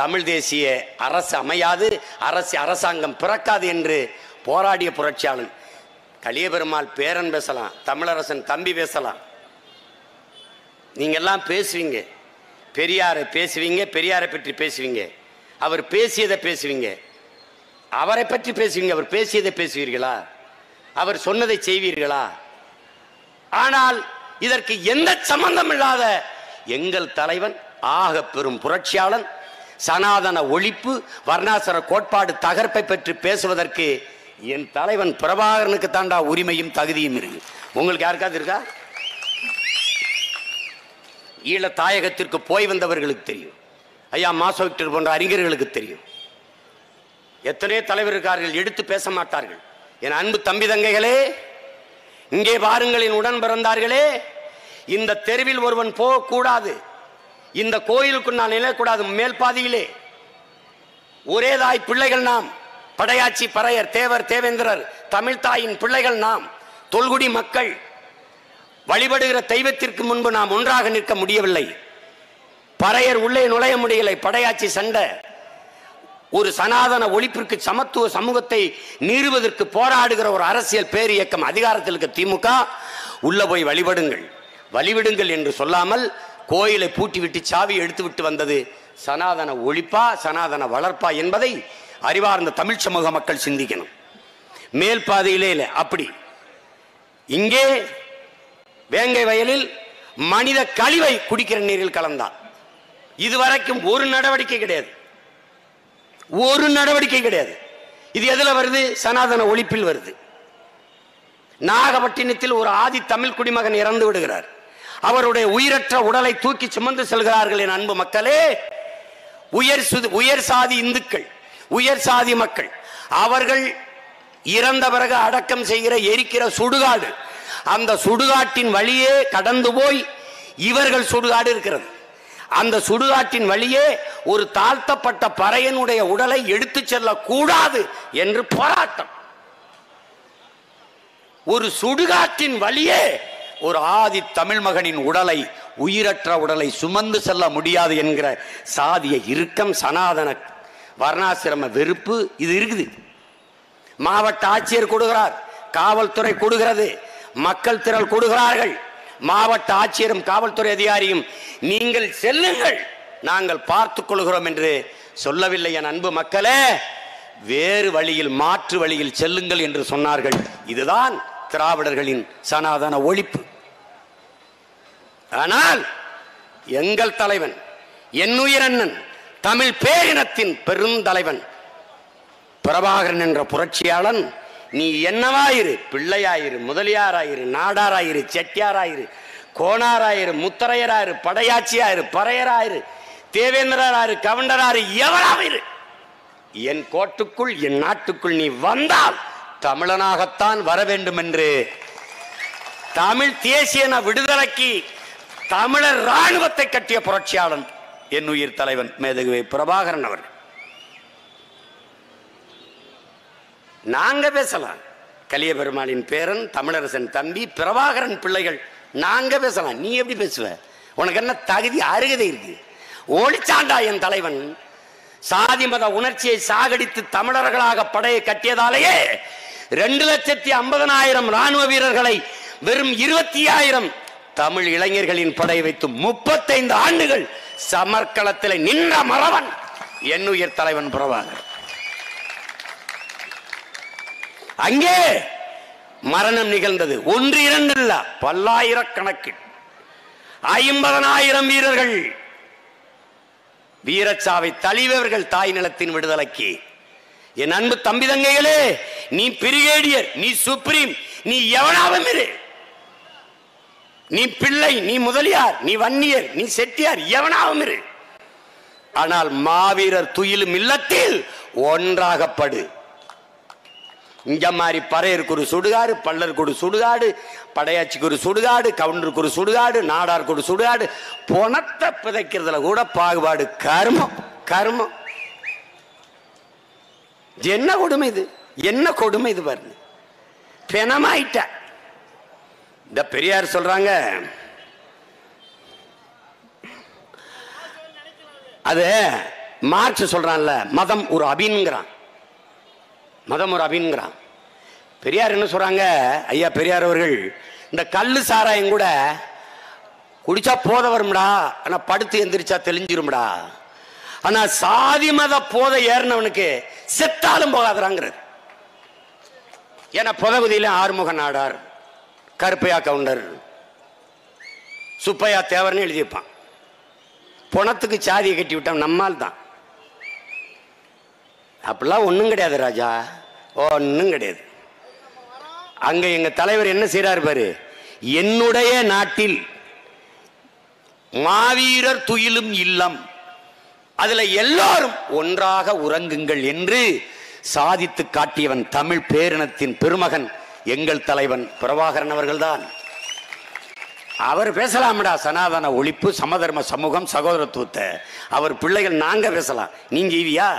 A: தமிழ் தேசிய அரசு அமையாது, அரசாங்கம் பிறக்காது என்று போராடிய புரட்சியாளன் கலிய பெருமாள் பேரன் பேசலாம், தமிழரசன் தம்பி பேசலாம். நீங்க எல்லாம் பேசுவீங்க, பெரியாரை பேசுவீங்க, பெரியாரை பற்றி பேசுவீங்க, அவர் பேசியதை பேசுவீங்க, அவரை பற்றி பேசுவீங்க, அவர் பேசியதை பேசுவீர்களா? அவர் சொன்னதை செய்வீர்களா? ஆனால் இதற்கு எந்த சம்பந்தம் இல்லாத எங்கள் தலைவன் ஆக பெரும் புரட்சியாளன் சனாதன ஒழிப்பு வர்ணாசிர கோட்பாடு தகர்ப்பை பற்றி பேசுவதற்கு என் தலைவன் பிரபாகரனுக்கு தாண்டா உரிமையும் தகுதியும் இருக்கு. உங்களுக்கு யாருக்காவது இருக்கா? ஈழ தாயகத்திற்கு போய் வந்தவர்களுக்கு தெரியும், ஐயா மாசோ விக்டர் போன்ற அறிஞர்களுக்கு தெரியும். எத்தனையோ தலைவர் இருக்கார்கள், எடுத்து பேச மாட்டார்கள். என் அன்பு தம்பி தங்கைகளே, இங்கே பாருங்கள், என் உடன் பிறந்தார்களே, இந்த தெருவில் ஒருவன் போகக்கூடாது, இந்த கோயிலுக்கு நான் நிலைக்கூடாது. மேல் பாதியிலே ஒரே தாய் பிள்ளைகள் நாம், படையாச்சி பறையர் தேவர் தேவேந்திரர் தமிழ் தாயின் பிள்ளைகள் நாம், தொல்குடி மக்கள். வழிபடுகிற தெய்வத்திற்கு முன்பு நாம் ஒன்றாக நிற்க முடியவில்லை. பறையர் உள்ளே நுழைய முடியலை, படையாச்சி சண்டை. ஒரு சனாதன ஒழிப்பிற்கு சமத்துவ சமூகத்தை நிறுவதற்கு போராடுகிற ஒரு அரசியல் பேர் இயக்கம் அதிகாரத்தில் இருக்க திமுக உள்ள போய் வழிவிடுங்கள் என்று சொல்லாமல் கோயிலை பூட்டிவிட்டு சாவி எடுத்து விட்டு வந்தது சனாதன ஒழிப்பா சனாதன வளர்ப்பா என்பதை அறிவார்ந்த தமிழ் சமூக மக்கள் சிந்திக்கணும். மேல் பாதையிலே இல்லை. அப்படி இங்கே வேங்கை வயலில் மனித கழிவை குடிக்கிற நீரில் கலந்தார். இதுவரைக்கும் ஒரு நடவடிக்கை கிடையாது. இது எதுல வருது? சனாதன ஒழிப்பில் வருது. நாகப்பட்டினத்தில் ஒரு ஆதி தமிழ் குடிமகன் இறந்து விடுகிறார். அவருடைய உயிரற்ற உடலை தூக்கி சுமந்து செல்கிறார்கள். என் அன்பு மக்களே, உயர் சாதி இந்துக்கள், உயர் சாதி மக்கள், அவர்கள் இறந்த பிறகு அடக்கம் செய்கிற எரிக்கிற சுடுகாடு, அந்த சுடுகாட்டின் வழியே கடந்து போய் இவர்கள் சுடுகாடு இருக்கிறது. அந்த சுடுகாட்டின் வழியே ஒரு தாழ்த்தப்பட்ட பறையனுடைய உடலை எடுத்து செல்லக்கூடாது என்று போராட்டம். ஒரு சுடுகாட்டின் வழியே ஒரு ஆதி தமிழ் மகனின் உடலை, உயிரற்ற உடலை சுமந்து செல்ல முடியாது என்கிற சாதிய இறுக்கம், சனாதன வர்ணாசிரம வெறுப்பு இது இருக்குது. மாவட்ட ஆட்சியர் கொடுக்கிறார், காவல்துறை கொடுக்கிறது, மக்கள் திரள் கொடுக்கிறார்கள். மாவட்ட ஆட்சியரும் காவல்துறை அதிகாரியும் நீங்கள் செல்லுங்கள், நாங்கள் பார்த்துக் கொள்கிறோம் என்று சொல்லவில்லை. என் அன்பு மக்களே, வேறு வழியில், மாற்று வழியில் செல்லுங்கள் என்று சொன்னார்கள். இதுதான் திராவிடர்களின் சனாதன ஒழிப்பு. ஆனால் எங்கள் தலைவன், என்னுயிரண்ணன், தமிழ் பேரினத்தின் பெருந்தலைவன் பிரபாகரன் என்ற புரட்சியாளன், நீ என்னவாயிரு, பிள்ளையாயிரு, முதலியாராயிரு, நாடாராயிரு, செட்டியாராயிரு, கோணாராயிரு, முத்தரையராயிரு, படையாச்சியாயிரு, பறையராயிரு, தேவேந்திரராயிரு, கவுண்டராயிரு, எவராயிரு, என் கோட்டுக்குள், என் நாட்டுக்குள் நீ வந்தால் தமிழனாகத்தான் வர வேண்டும் என்று தமிழ் தேசிய விடுதலைக்கு தமிழர் ராணுவத்தை கட்டிய புரட்சியாளன் என் உயிர் தலைவன் மேதகுவே பிரபாகரன் அவர்கள். நாங்க பேசலாம், கலிய பெருமாளின் பேரன், தமிழரசன் தம்பி, பிரபாகரன் பிள்ளைகள், நாங்க பேசலாம். நீ எப்படி பேசுவ? உனக்கு என்ன தகுதி, அருகதை இருக்கு? ஓடிச்சாண்டா என் தலைவன். சாதி மத உணர்ச்சியை சாகடித்து தமிழர்களாக படையை கட்டியதாலேயே 2,50,000 ராணுவ வீரர்களை வெறும் 20,000 தமிழ் இளைஞர்களின் படை வைத்து 35 ஆண்டுகள் சமர்க்களத்தில் நின்ற மறவன் என்னுயிர் தலைவன் பிரபாகரன். அங்கே மரணம் நிகழ்ந்தது. 1 2 இல்ல, பல்லாயிரக்கணக்கில் 50,000 வீரர்கள் வீரச்சாவை தழிவர்கள் தாய் நிலத்தின் விடுதலைக்கு. என் அன்பு தம்பி தங்கைகளே, நீ பிரிகேடியர், நீ சுப்ரீம், நீ எவனாவும் இரு, நீ பிள்ளை, நீ முதலியார், நீ வன்னியர், நீ செட்டியார், எவனாவும் இரு. ஆனால் மாவீரர் துயிலும் இல்லத்தில் ஒன்றாகப்படு. இங்க மாதிரி பறையருக்கு ஒரு சுடுகாடு, பல்லருக்கு ஒரு சுடுகாடு, படையாட்சிக்கு ஒரு சுடுகாடு, கவுண்டருக்கு ஒரு சுடுகாடு, நாடாருக்கு ஒரு சுடுகாடு, பொணத்தை பிதைக்கிறதுல கூட பாகுபாடு. கர்மம் கர்மம். என்ன கொடுமை இது, என்ன கொடுமை இது பாருங்க. பெணமாயிட்ட. இந்த பெரியார் சொல்றாங்க, அது மார்க்ஸ் சொல்றான்ல, மதம் ஒரு அபின்ங்கிறான், மதம் ஒரு அபின்ங்கிறான். பெரியார் என்ன சொல்றாங்க, ஐயா பெரியார் அவர்கள், இந்த கல்லு சாராயம் கூட குடிச்சா போத வரும்டா, ஆனா படுத்து எந்திரிச்சா தெளிஞ்சிரும்டா, ஆனா சாதி மத போதை ஏறினவனுக்கு செத்தாலும் போகாதாங்கிறது. ஏன்னா புதகுதியில ஆறுமுக நாடார், கருப்பையா கவுண்டர், சுப்பையா தேவர்னு எழுதியிருப்பான். பணத்துக்கு சாதியை கட்டி விட்டான் நம்மால் தான். அப்படிலாம் ஒன்றும் கிடையாது ராஜா, ஒன்றும் கிடையாது. அங்க எங்க தலைவர் என்ன செய்யறாரு பாரு, என்னுடைய நாட்டில் மாவீரர் துயிலும் இல்லம், அதுல எல்லாரும் ஒன்றாக உறங்குங்கள் என்று சாதித்து காட்டியவன் தமிழ் பேரினத்தின் பெருமகன் எங்கள் தலைவன் பிரபாகரன் அவர்கள்தான். அவர் பேசலாம்டா சனாதன ஒழிப்பு, சமதர்ம சமூகம், சகோதரத்துவத்தை. அவர் பிள்ளைகள் நாங்க பேசலாம், நீங்க ஈவியா?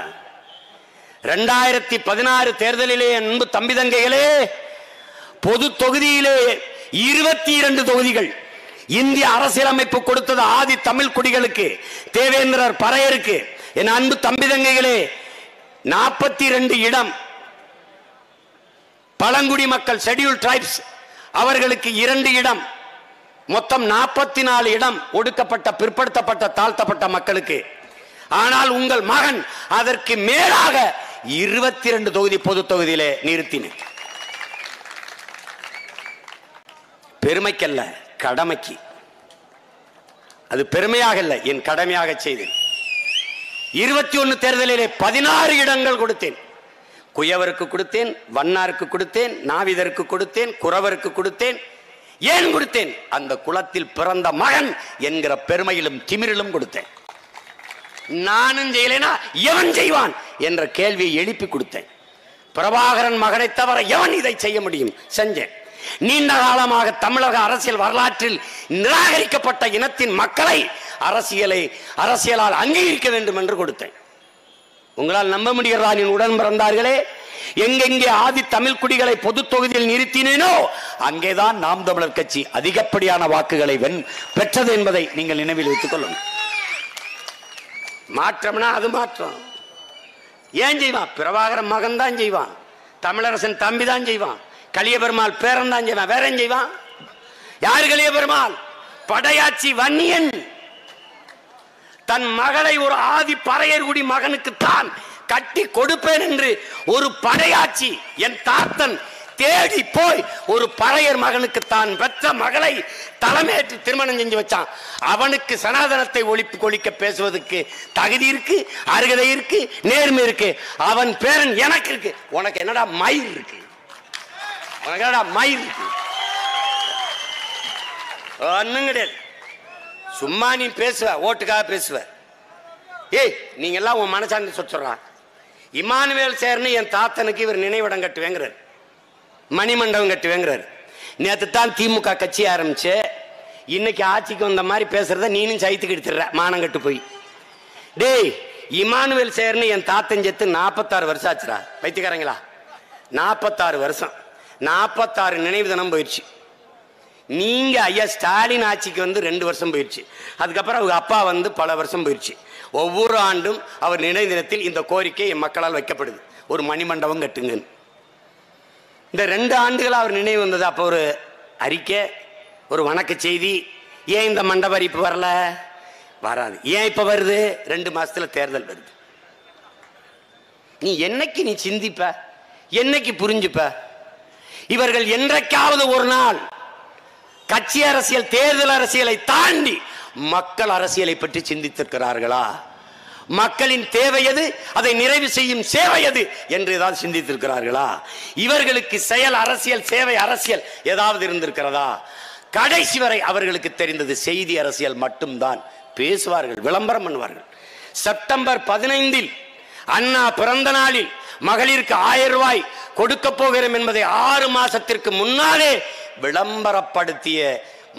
A: 2016 தேர்தலிலே அன்பு தம்பி தங்கைகளே, பொது தொகுதியிலே 22 தொகுதிகள் இந்திய அரசியலமைப்பு கொடுத்தது ஆதி தமிழ் குடிகளுக்கு, தேவேந்திரர் பறையருக்கு. என் அன்பு தம்பி தங்கைகளே, 42 இடம் பழங்குடி மக்கள் ஷெட்யூல் டிரைப்ஸ் அவர்களுக்கு 2 இடம், மொத்தம் 44 இடம் ஒடுக்கப்பட்ட பிற்படுத்தப்பட்ட தாழ்த்தப்பட்ட மக்களுக்கு. ஆனால் உங்கள் மகன் அதற்கு மேலாக 22 தொகுதி பொது தொகுதியிலே நிறுத்தினேன். பெருமைக்கல்ல, கடமைக்கு. அது பெருமையாக இல்லை, என் கடமையாக செய்தேன். 21 தேர்தலிலே 16 இடங்கள் கொடுத்தேன். குயவருக்கு கொடுத்தேன், வண்ணாருக்கு கொடுத்தேன், நாவிதருக்கு கொடுத்தேன், குறவருக்கு கொடுத்தேன். ஏன் கொடுத்தேன்? அந்த குலத்தில் பிறந்த மகன் என்கிற பெருமையிலும் திமிரிலும் கொடுத்தேன். நானும் செய்யலைனா எவன் செய்வான் என்ற கேள்வியை எழுப்பி கொடுத்தேன். பிரபாகரன் மகனை தவிர எவன் இதை செய்ய முடியும்? செஞ்சேன். நீண்ட காலமாக தமிழக அரசியல் வரலாற்றில் நிராகரிக்கப்பட்ட இனத்தின் மக்களை அரசியலால் அங்கீகரிக்க வேண்டும் என்று கொடுத்தேன். உங்களால் நம்ப முடிகிறதா? என் உடன் பிறந்தார்களே, எங்கெங்கே ஆதி தமிழ் குடிகளை பொது தொகுதியில் நிறுத்தினேனோ அங்கேதான் நாம் தமிழர் கட்சி அதிகப்படியான வாக்குகளை பெற்றது என்பதை நீங்கள் நினைவில் வைத்துக் கொள்ளுங்கள். மாற்றம்னா அது மாற்றம். ஏன் செய்வான்? பிரபாகரன் மகன் தான் செய்வான், தமிழரசன் தம்பி தான் செய்வான், கலிய பெருமாள் பேரன் தான் செய்வான். வேற செய்வான்? யார் கலிய பெருமாள்? படையாச்சி வன்னியன் தன் மகளை ஒரு ஆதி பறையர்குடி மகனுக்கு தான் கட்டி கொடுப்பேன் என்று ஒரு படையாச்சி என் தாத்தன் தேடி போய் ஒரு பறையர் மகனுக்கு தான் பெற்ற மகளை தலைமையேற்று திருமணம் செஞ்சு வச்சான். அவனுக்கு சனாதனத்தை ஒழிக்க பேசுவதற்கு தகுதி இருக்கு, அருகதை இருக்கு, நேர்மை இருக்கு. அவன் பேரன் எனக்கு இருக்கு. உனக்கு என்னடா மயிர் இருக்கு? உனக்கு என்னடா மயிர் இருக்கு? ஒன்னும் கிடையாது. சும்மா நீ பேசுவ, ஓட்டுக்காக பேசுவ. ஏய், நீங்க எல்லாம் உன் மனசாண்டி சொல்றா. இமானுவேல் சேர்னு என் தாத்தனுக்கு இவர் நினைவிடம் கட்டுவேங்கிறார், மணிமண்டபம் கட்டுவேங்கிறார். நேற்று தான் திமுக கட்சி ஆரம்பிச்சு இன்னைக்கு ஆட்சிக்கு வந்த மாதிரி பேசுறத நீனும் சைத்துக்கு எடுத்துடுற, மானம் கட்டு போய். டேய், இமானுவேல் சேர்னு என் தாத்தன் செத்து 46 வருஷம் ஆச்சுரா. வைத்துக்காரங்களா? 46 வருஷம், 46 நினைவு தினம் போயிடுச்சு. நீங்க ஐயா ஸ்டாலின் ஆட்சிக்கு வந்து 2 வருஷம் போயிடுச்சு. அதுக்கப்புறம் அவங்க அப்பா வந்து பல வருஷம் போயிடுச்சு. ஒவ்வொரு ஆண்டும் அவர் நினைவு தினத்தில் இந்த கோரிக்கை என் மக்களால் வைக்கப்படுது, ஒரு மணிமண்டபம் கட்டுங்க. இந்த 2 ஆண்டுகள் அவர் நினைவு வந்தது. அப்போ ஒரு அறிக்கை, ஒரு வணக்க செய்தி. ஏன் இந்த மண்டப அறிப்பு வரல? வராது. ஏன் இப்ப வருது? 2 மாசத்துல தேர்தல் வருது. நீ என்னைக்கு நீ சிந்திப்ப? என்னைக்கு புரிஞ்சுப்ப? இவர்கள் என்றைக்காவது ஒரு நாள் கட்சி அரசியல், தேர்தல் அரசியலை தாண்டி மக்கள் அரசியலை பற்றி சிந்தித்திருக்கிறார்களா? மக்களின் தேவை எது, அதை நிறைவு செய்யும் சேவை எது என்று ஏதாவது சிந்தித்திருக்கிறார்களா? இவர்களுக்கு செயல் அரசியல், சேவை அரசியல் ஏதாவது இருந்திருக்கிறதா? கடைசி வரை அவர்களுக்கு தெரிந்தது செய்தி அரசியல் மட்டும்தான். பேசுவார்கள், விளம்பரம் பண்ணுவார்கள். செப்டம்பர் 15 அண்ணா பிறந்த நாளில் மகளிருக்கு 1000 ரூபாய் கொடுக்க போகிறோம் என்பதை 6 மாசத்திற்கு முன்னாலே விளம்பரப்படுத்திய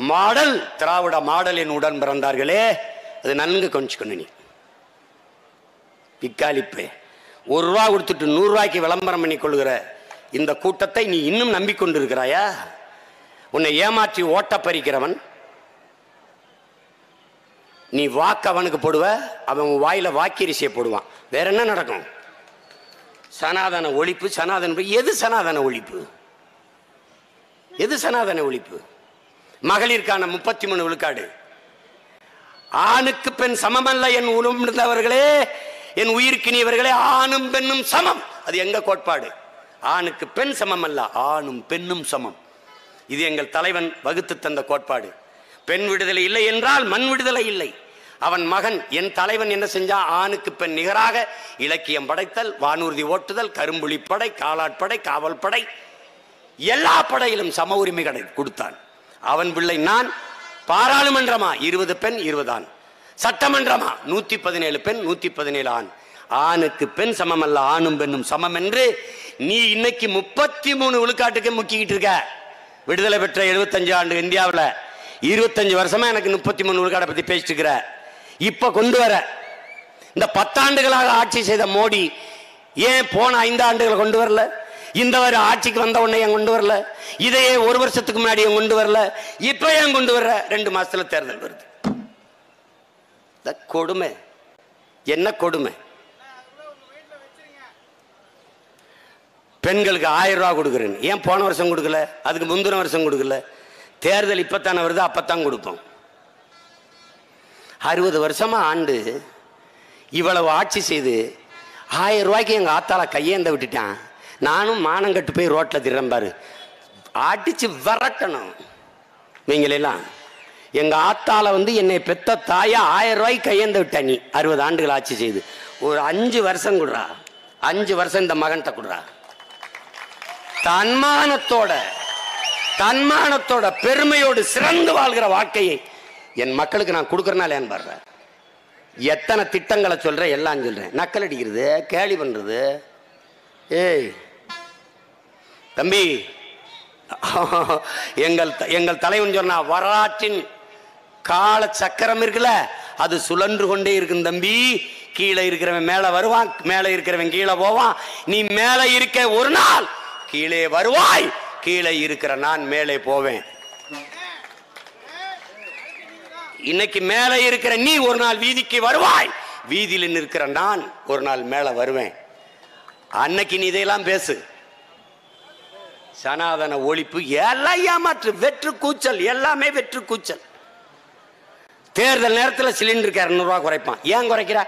A: மாடல் திராவிட மாடலின் உடன் பிறந்தார்களே, அது நன்கு கொஞ்சம். நீ பிக்காலிப்பே 1 ரூபா கொடுத்துட்டு 100 ரூபாய்க்கு விளம்பரம் பண்ணி கொள்கிற இந்த கூட்டத்தை நீ இன்னும் நம்பிக்கொண்டிருக்கிறாயா? உன்னை ஏமாற்றி ஓட்ட பறிக்கிறவன் நீ. வாக்கு அவனுக்கு போடுவ, அவன் வாயில வாக்கிரிசியை போடுவான். வேற என்ன நடக்கும்? சனாதன ஒழிப்பு, சனாதன எது? சனாதன ஒழிப்பு எது? சனாதன ஒழிப்பு மகளிருக்கான 33 விழுக்காடு. ஆணுக்கு பெண் சமமல்ல என் உணர்ந்தவர்களே, என் உயிர்க்கினியவர்களே, ஆணும் பெண்ணும் சமம். அது எங்க கோட்பாடு. ஆணுக்கு பெண் சமம் அல்ல, ஆணும் பெண்ணும் சமம். இது எங்கள் தலைவன் வகுத்து தந்த கோட்பாடு. பெண் விடுதலை இல்லை என்றால் மண் விடுதலை இல்லை. அவன் மகன் என் தலைவன் என்ன செஞ்சா? ஆணுக்கு பெண் நிகராக இலக்கியம் படைத்தல், வானூர்தி ஓட்டுதல், கரும்புலி படை, காலாட்படை, காவல் படை, எல்லா படையிலும் சம உரிமை கொடுத்தான். அவன் பிள்ளை நான். பாராளுமன்றமா 20 பெண் 20 ஆண், சட்டமன்றமா 117 பெண் 117 ஆண். ஆணுக்கு பெண் சமம் அல்ல, ஆணும் பெண்ணும் சமம் என்று நீ இன்னைக்கு 33 விழுக்காட்டுக்கு முக்கிக்கிட்டு இருக்க. விடுதலை பெற்ற 75 ஆண்டு இந்தியாவில் 25 வருஷமா எனக்கு 33 விழுக்காட்டை பத்தி பேசிட்டு இருக்கிற. இப்ப கொண்டு வர இந்த 10 ஆண்டுகளாக ஆட்சி செய்த மோடி ஏன் போன 5 ஆண்டுகளை கொண்டு வரல? இந்த வரை ஆட்சிக்கு வந்த உடனே ஏன் கொண்டு வரல? இதையே 1 வருஷத்துக்கு முன்னாடி ஏன் கொண்டு வரல? இப்ப ஏன் கொண்டு வர்ற? 2 மாசத்துல தேர்தல் வருது. கொடுமை, என்ன கொடுமை! பெண்களுக்கு 1000 ரூபா கொடுக்குறேன்னு. ஏன் போன வருஷம் கொடுக்கல? அதுக்கு முந்தின வருஷம் கொடுக்கல? தேர்தல் இப்பத்தானே வருது, அப்பத்தான் கொடுப்போம். 60 வருஷமா ஆண்டு இவ்வளவு ஆட்சி செய்து 1000 ரூபாய்க்கு எங்க ஆத்தால கையேந்த விட்டுட்டான். நானும் மானங்கட்டு போய் ரோட்ல திறம்பாரு அடிச்சு விரட்டணும். நீங்களெல்லாம் எங்க ஆத்தால என்னை பெத்த தாயா 1000 ரூபாய்க்கு கையேந்த விட்டா. நீ 60 ஆண்டுகள் ஆட்சி செய்து ஒரு 5 வருஷம் கொடுறா, 5 வருஷம் இந்த மகன்கிட்ட கொடுறா. தன்மானத்தோட பெருமையோடு சிறந்து வாழ்கிற வாழ்க்கையை என் மக்களுக்கு நான் கொடுக்கறனால ஏன் பாடுற? எத்தனை திட்டங்களை சொல்றேன், எல்லாம் சொல்றேன். நக்கல் அடிக்கிறது, கேலி பண்றது. ஏய் தம்பி, எங்கள் தலைவன் சொன்னா வரலாற்றின் கால சக்கரம் இருக்குல்ல, அது சுழன்று கொண்டே இருக்கும் தம்பி. கீழே இருக்கிறவன் மேல வருவான், மேல இருக்கிறவன் கீழே போவான். நீ மேல இருக்க ஒரு நாள் கீழே வருவாய், கீழே இருக்கிற நான் மேலே போவேன். இன்னைக்கு மேல இருக்கிற நீ ஒரு நாள் வீதிக்கு வருவாய், வீதியில் நிற்கிற நான் ஒரு நாள் மேல வருவேன். அன்னைக்கு நீ இதையெல்லாம் பேசு. சனாதன ஒழிப்பு எல்லாம் ஏமாற்று, வெற்று கூச்சல், எல்லாமே வெற்று கூச்சல். தேர்தல் நேரத்தில் சிலிண்டருக்கு 200 ரூபாய் குறைப்பான். ஏன் குறைக்கிற?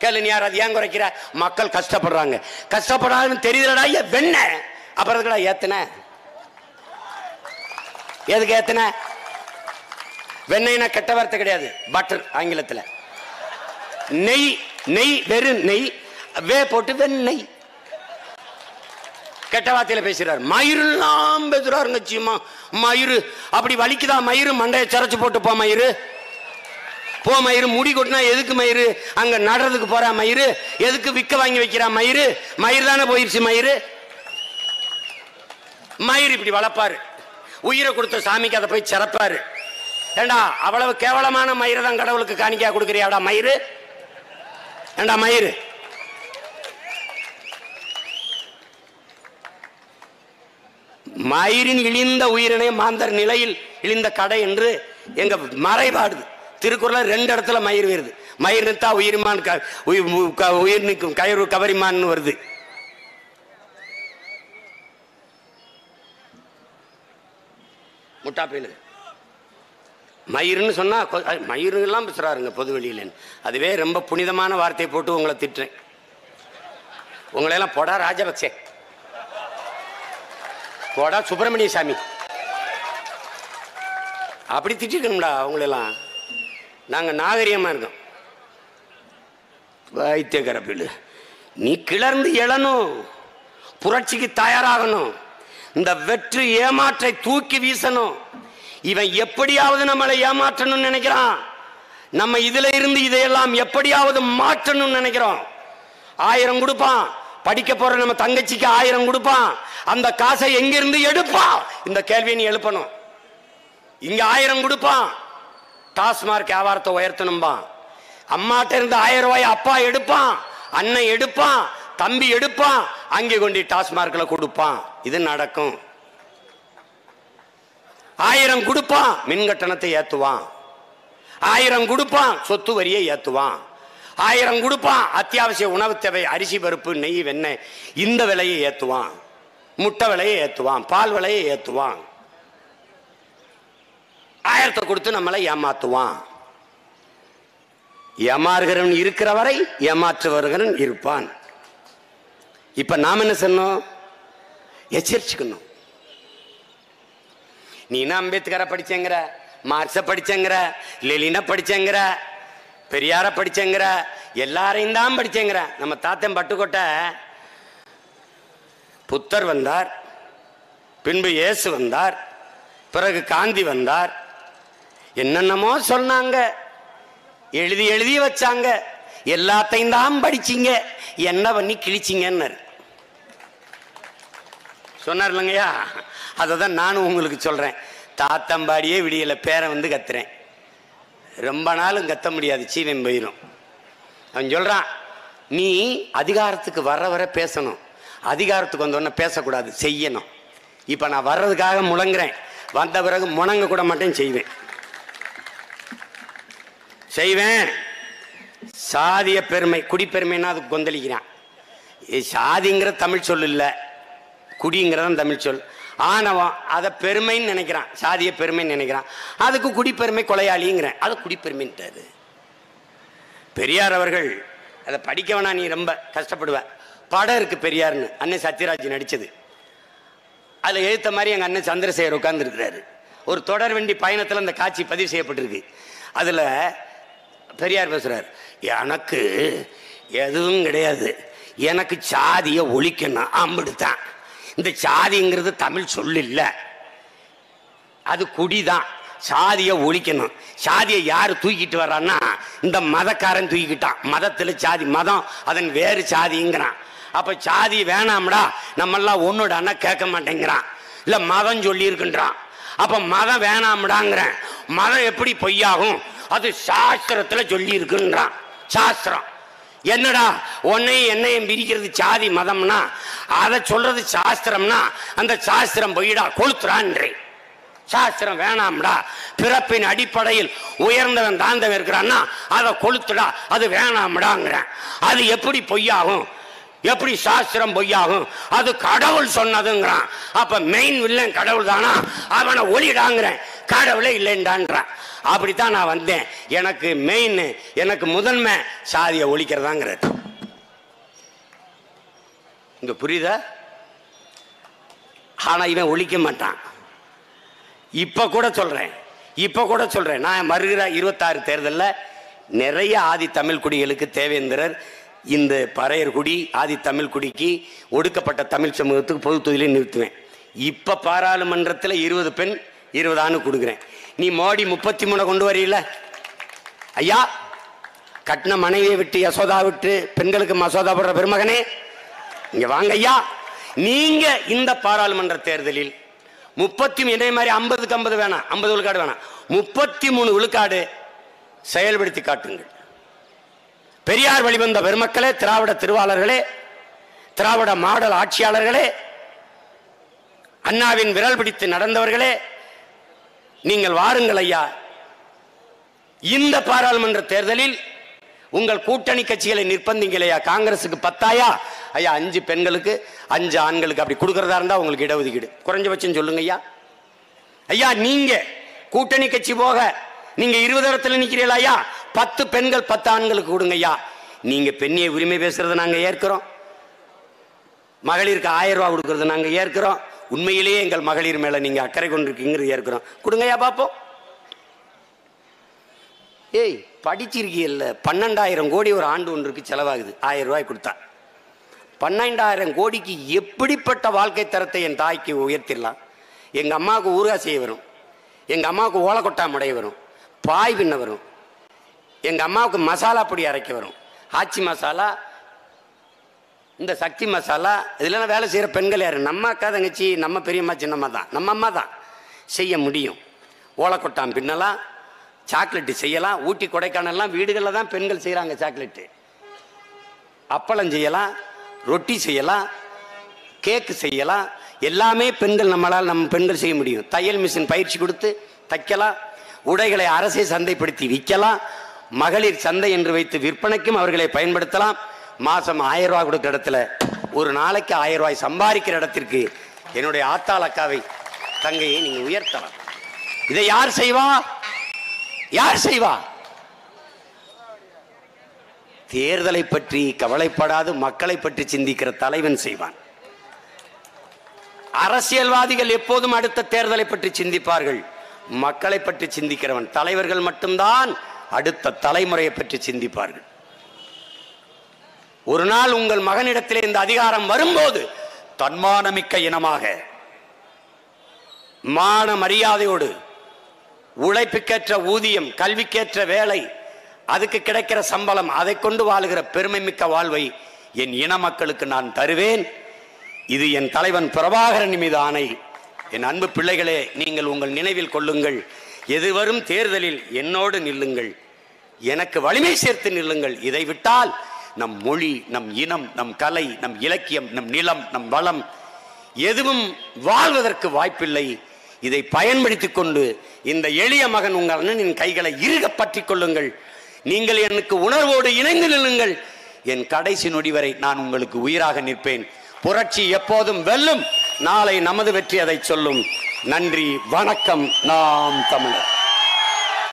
A: கேளு, நீ யாராவது ஏன் குறைக்கிற? மக்கள் கஷ்டப்படுறாங்க. கஷ்டப்படாதுன்னு தெரியுதுடா வெண்ண. அப்புறம் எதுக்குடா ஏத்துன? எதுக்கு ஏத்துன? வெண்ணெய்னா கெட்ட வார்த்தை கிடையாது, பட்டர் ஆங்கிலத்தில். நெய், நெய் வெறும் நெய், வே போட்டு வெண்ணெய். கெட்ட வார்த்தையில பேசுறாரு. மயிரெல்லாம் பேசுறாருங்க. சீமா மயிறு அப்படி வலிக்குதா? மயிறு மண்டையை சரைச்சு போட்டு போ மயிறு, போ மயிறு. முடி கொட்டினா எதுக்கு மயிறு? அங்க நடுறதுக்கு போறா மயிறு? எதுக்கு விக்க வாங்கி வைக்கிறா மயிறு? மயிறு தானே போயிருச்சு மயிறு. மயிறு இப்படி வளர்ப்பாரு, உயிரை கொடுத்த சாமிக்கு அதை போய் சிறப்பாரு. ஏண்டா அவ்வளவு கேவலமான மயிரை தான் கடவுளுக்கு காணிக்கையா கொடுக்குறியாடா மயிறு? ஏண்டா மயிறு? மயிரின் இழிந்த உயிரினை மாந்தர் நிலையில் இழிந்த கடை என்று எங்க மறைபாடுது. திருக்குறள் 2 இடத்துல மயிர் வருது. மயிர் நிறுத்தா உயிர்மான், உயிர் நிற்கும் கயிறு கவரிமான் வருது. முட்டாப்பையில் மயிர்னு சொன்னா மயிரெல்லாம் பேசுறாருங்க பொது வெளியில. அதுவே ரொம்ப புனிதமான வார்த்தையை போட்டு உங்களை திட்டுறேன். உங்களையெல்லாம் போடா ராஜபக்சே, போடா சுப்பிரமணிய சாமி, அப்படி திட்டிக்கணும்டா அவங்களெல்லாம். நாங்க நாகரிகமா இருக்கோம். வைத்திய கரப்பில் நீ கிளர்ந்து எழணும், புரட்சிக்கு தயாராகணும். இந்த வெற்று ஏமாற்றை தூக்கி வீசணும். இவன் எப்படியாவது நம்மளை ஏமாற்றணும்னு நினைக்கிறான். நம்ம இதுல இருந்து இதையெல்லாம் எப்படியாவது மாற்றணும்னு நினைக்கிறோம். 1000 கொடுப்பான், படிக்க போற நம்ம தங்கச்சிக்கு 1000 கொடுப்பான். அந்த காசை எங்கிருந்து எடுப்பான்? இந்த கேள்வியை நீ எழுப்பணும். இங்க 1000 கொடுப்பான், டாஸ்மார்க் வியாபாரத்தை உயர்த்தணும்பா. அம்மாட்ட இருந்து 1000 ரூபாய் அப்பா எடுப்பான், அண்ணன் எடுப்பான், தம்பி எடுப்பான், அங்கே கொண்டு டாஸ்மார்க்ல கொடுப்பான். இது நடக்கும். 1000 கொடுப்பான், மின் கட்டணத்தை ஏத்துவான். 1000 கொடுப்பான், சொத்து வரியை ஏத்துவான். 1000 கொடுப்பான், அத்தியாவசிய உணவு தேவை, அரிசி பருப்பு நெய் வெண்ணெய் இந்த விலையை ஏத்துவான். முட்டை விலையை ஏத்துவான், பால் விலையை ஏத்துவான். 1000 கொடுத்து நம்மளை ஏமாத்துவான். ஏமாறுகிறவன் இருக்கிற வரை ஏமாற்றுவர்கள் இருப்பான். இப்ப நாம் என்ன சொன்னோம்? எச்சரிச்சுக்கணும். நீ என்ன அம்பேத்கரை படிச்சேங்கிற, மார்க்ஸ படிச்சேங்கிற, லெனினை படிச்சேங்கிற, பெரியார படிச்சேங்கிற, எல்லாரையும் தான் படிச்சேங்கிற. நம்ம தாத்தன் பட்டுக்கோட்டை புத்தர் வந்தார், பின்பு இயேசு வந்தார், பிறகு காந்தி வந்தார். என்னென்னமோ சொன்னாங்க, எழுதி எழுதி வச்சாங்க. எல்லாத்தையும் தான் படிச்சீங்க, என்ன பண்ணி கிழிச்சிங்கன்னு சொன்னார் இல்லைங்கய்யா. அதை தான் நானும் உங்களுக்கு சொல்றேன். தாத்தம்பாடியே விடியல பேரை கத்துறேன். ரொம்ப நாளும் கத்த முடியாது, சீவன் போயிடும். அவன் சொல்றான், நீ அதிகாரத்துக்கு வர வர பேசணும், அதிகாரத்துக்கு வந்தோடனே பேசக்கூடாது, செய்யணும். இப்ப நான் வர்றதுக்காக முழங்குறேன், வந்த பிறகு முணங்க கூட மாட்டேன், செய்வேன் செய்வேன். சாதிய பெருமை, குடிப்பெருமைன்னா அதுக்கு கொந்தளிக்கிறான். சாதிங்கிற தமிழ் சொல்லு இல்லை, குடிங்கிறதான் தமிழ் சொல். ஆணவம் அதை பெருமைன்னு நினைக்கிறான், சாதிய பெருமைன்னு நினைக்கிறான். அதுக்கு குடிப்பெருமை கொலையாளிங்கிறேன், அது குடிப்பெருமைன்றது. பெரியார் அவர்கள் அதை படிக்க வேணா, நீ ரொம்ப கஷ்டப்படுவ. படம் இருக்கு பெரியார்னு, அண்ணன் சத்யராஜ் நடிச்சது. அதில் எழுத்த மாதிரி எங்கள் அண்ணன் சந்திரசேகர் உட்கார்ந்துருக்கிறாரு. ஒரு தொடர் வண்டி பயணத்தில் அந்த காட்சி பதிவு செய்யப்பட்டிருக்கு. அதில் பெரியார் பேசுகிறார், எனக்கு எதுவும் கிடையாது, எனக்கு சாதியை ஒழிக்கணும், அம்பிடுத்தான். இந்த சாதிங்கிறது தமிழ் சொல்லு இல்லை, அது குடிதான். சாதியை ஒழிக்கணும். சாதியை யார் தூக்கிட்டு வர்றான்னா இந்த மதக்காரன் தூக்கிட்டான். மதத்தில் சாதி, மதம் அதன் வேறு சாதிங்கிறான். அப்போ சாதி வேணாம்டா, நம்மெல்லாம் ஒன்னோட அண்ணா கேட்க மாட்டேங்கிறான், இல்லை மதம் சொல்லி இருக்குன்றான். அப்போ மதம் வேணாம்டாங்கிறேன். மதம் எப்படி பொய்யாகும்? அது சாஸ்திரத்தில் சொல்லி இருக்குன்றான். சாஸ்திரம் என்னடா உன்னையும் என்னையும் பிரிக்கிறது சாதி மதம்னா, அதை சொல்றது சாஸ்திரம்னா அந்த சாஸ்திரம் பொய்டா, கொளுத்துறான்றே. சாஸ்திரம் வேணாம்டா, பிறப்பின் அடிப்படையில் உயர்ந்தவன் தாழ்ந்தவன் இருக்கிறான்னா அதை கொளுத்துடா, அது வேணாம்டாங்கிறேன். அது எப்படி பொய்யாகும்? எப்படி சாஸ்திரம் பொய்யாகும்? அது கடவுள் சொன்னதுங்கிறான். அப்ப மெயின் வில்லன் கடவுள் தானா? அவனை ஒளிடாங்கிறேன், கடவுளே இல்லைன்றான். அப்படித்தான் நான் வந்தேன். எனக்கு மெயின், எனக்கு முதன்மை சாதியை ஒழிக்கிறதாங்கிறது. இங்க புரியுதா? ஆனா இவன் ஒழிக்க மாட்டான். இப்ப கூட சொல்றேன், நான் வருகிற 26 தேர்தலில் நிறைய ஆதி தமிழ் குடிகளுக்கு தேவேந்திரர், இந்த பறையர் குடி, ஆதி தமிழ் குடிக்கு, ஒடுக்கப்பட்ட தமிழ் சமூகத்துக்கு பொது தொகுதியிலே நிறுத்துவேன். இப்ப பாராளுமன்றத்தில் 20 பெண் 20 ஆணு கொடுக்குறேன். நீ மோடி 33 கொண்டு வரீல ஐயா, கட்டின மனைவியை விட்டு யசோதா விட்டு பெண்களுக்கு மசோதா போடுற பெருமகனே, இங்க வாங்க ஐயா. நீங்க இந்த பாராளுமன்ற தேர்தலில் 30 இதே மாதிரி 50க்கு 50 வேணாம், 50 விழுக்காடு வேணாம், 33 விழுக்காடு செயல்படுத்தி காட்டுங்கள். பெரியார் வழிவந்த பெருமக்களே, திராவிட திருவாளர்களே, திராவிட மாடல் ஆட்சியாளர்களே, அண்ணாவின் விரல் பிடித்து நடந்தவர்களே, நீங்கள் வாருங்கள் ஐயா. இந்த பாராளுமன்ற தேர்தலில் உங்கள் கூட்டணி கட்சிகளை நிர்பந்திங்களையா. காங்கிரசுக்கு 10 ஐயா, 5 பெண்களுக்கு 5 ஆண்களுக்கு அப்படி கொடுக்கறதா இருந்தா உங்களுக்கு இடஒதுக்கீடு குறைஞ்சபட்சம் சொல்லுங்க ஐயா. ஐயா நீங்க கூட்டணி கட்சி போக நீங்க 20 இடத்துல நிக்கிறீங்களா ஐயா, 10 பெண்கள் 10 ஆண்களுக்கு கொடுங்க ஐயா. நீங்க பெண்ணிய உரிமை பேசுறதை நாங்க ஏற்கிறோம், மகளிருக்கு 1000 ரூபாய் கொடுக்கறது நாங்க ஏற்கிறோம். உண்மையிலேயே எங்கள் மகளிர் மேல நீங்க அக்கறை கொண்டிருக்கீங்கிறது ஏற்கிறோம். கொடுங்க ஐயா பாப்போம். ஏய் படிச்சிருக்கீல்ல, 12,000 கோடி ஒரு ஆண்டு ஒன்றுக்கு செலவாகுது. 1000 ரூபாய் கொடுத்தா 12,000 கோடிக்கு எப்படிப்பட்ட வாழ்க்கை தரத்தை என் தாய்க்கு உயர்த்திடலாம். எங்க அம்மாவுக்கு ஊறுகாய் செய்ய வரும், எங்க அம்மாவுக்கு ஓலக்கொட்டா முடைய வரும், பாய் பின்ன வரும், எங்க அம்மாவுக்கு மசாலா பொடி அரைக்க வரும், ஆச்சி மசாலா, இந்த சக்தி மசாலா. இதெல்லாம் வேலை செய்கிற பெண்கள் யாரு? நம்ம அக்கா தங்கச்சி, நம்ம பெரியம்மா சின்னம்மா தான், நம்ம அம்மா தான் செய்ய முடியும். ஓலக்கொட்டாம் பின்னலாம், சாக்லேட்டு செய்யலாம். ஊட்டி கொடைக்கானல்லாம் வீடுகளில் தான் பெண்கள் செய்கிறாங்க சாக்லேட்டு. அப்பளம் செய்யலாம், ரொட்டி செய்யலாம், கேக்கு செய்யலாம். எல்லாமே பெண்கள் நம்மளால் நம்ம பெண்கள் செய்ய முடியும். தையல் மிஷின் பயிற்சி கொடுத்து தைக்கலாம், உடைகளை அரசே சந்தைப்படுத்தி விற்கலாம், மகளிர் சந்தை என்று வைத்து விற்பனைக்கும் அவர்களை பயன்படுத்தலாம். மாதம் 1000 ரூபாய் கொடுக்குற இடத்துல ஒரு நாளைக்கு 1000 ரூபாய் சம்பாதிக்கிற இடத்திற்கு என்னுடைய ஆத்தாள் அக்காவை தங்கையை நீங்க உயர்த்தலாம். இதை யார் செய்வா? யார் செய்வா? தேர்தலை பற்றி கவலைப்படாது மக்களை பற்றி சிந்திக்கிற தலைவன் செய்வான். அரசியல்வாதிகள் எப்போதும் அடுத்த தேர்தலை பற்றி சிந்திப்பார்கள். மக்களை பற்றி சிந்திக்கிறவன் தலைவர்கள் மட்டும்தான் அடுத்த தலைமுறையை பற்றி சிந்திப்பார்கள். ஒரு நாள் உங்கள் மகனிடத்திலே இந்த அதிகாரம் வரும்போது தன்மானமிக்க இனமாக, மான மரியாதையோடு, உழைப்புக்கேற்ற ஊதியம், கல்விக்கேற்ற வேலை, அதுக்கு கிடைக்கிற சம்பளம், அதை கொண்டு வாழுகிற பெருமை மிக்க வாழ்வை என் இன மக்களுக்கு நான் தருவேன். இது என் தலைவன் பிரபாகரன் மீது ஆணை. என் அன்பு பிள்ளைகளே, நீங்கள் உங்கள் நினைவில் கொள்ளுங்கள். எதுவரும் தேர்தலில் என்னோடு நில்லுங்கள், எனக்கு வலிமை சேர்த்து நில்லுங்கள். இதை விட்டால் நம் மொழி, நம் இனம், நம் கலை, நம் இலக்கியம், நம் நிலம், நம் வளம் எதுவும் வாழ்வதற்கு வாய்ப்பில்லை. இதை பயன்படுத்திக் கொண்டு இந்த எளிய மகன் உங்கள் அண்ணனின் கைகளை இறுக பற்றிக் கொள்ளுங்கள். நீங்கள் எனக்கு உணர்வோடு இணைந்து நில்லுங்கள். என் கடைசி நொடி வரை நான் உங்களுக்கு உயிராக நிற்பேன். புரட்சி எப்போதும் வெல்லும். நாளை நமது வெற்றி அதை சொல்லும். நன்றி, வணக்கம். நாம் தமிழர்.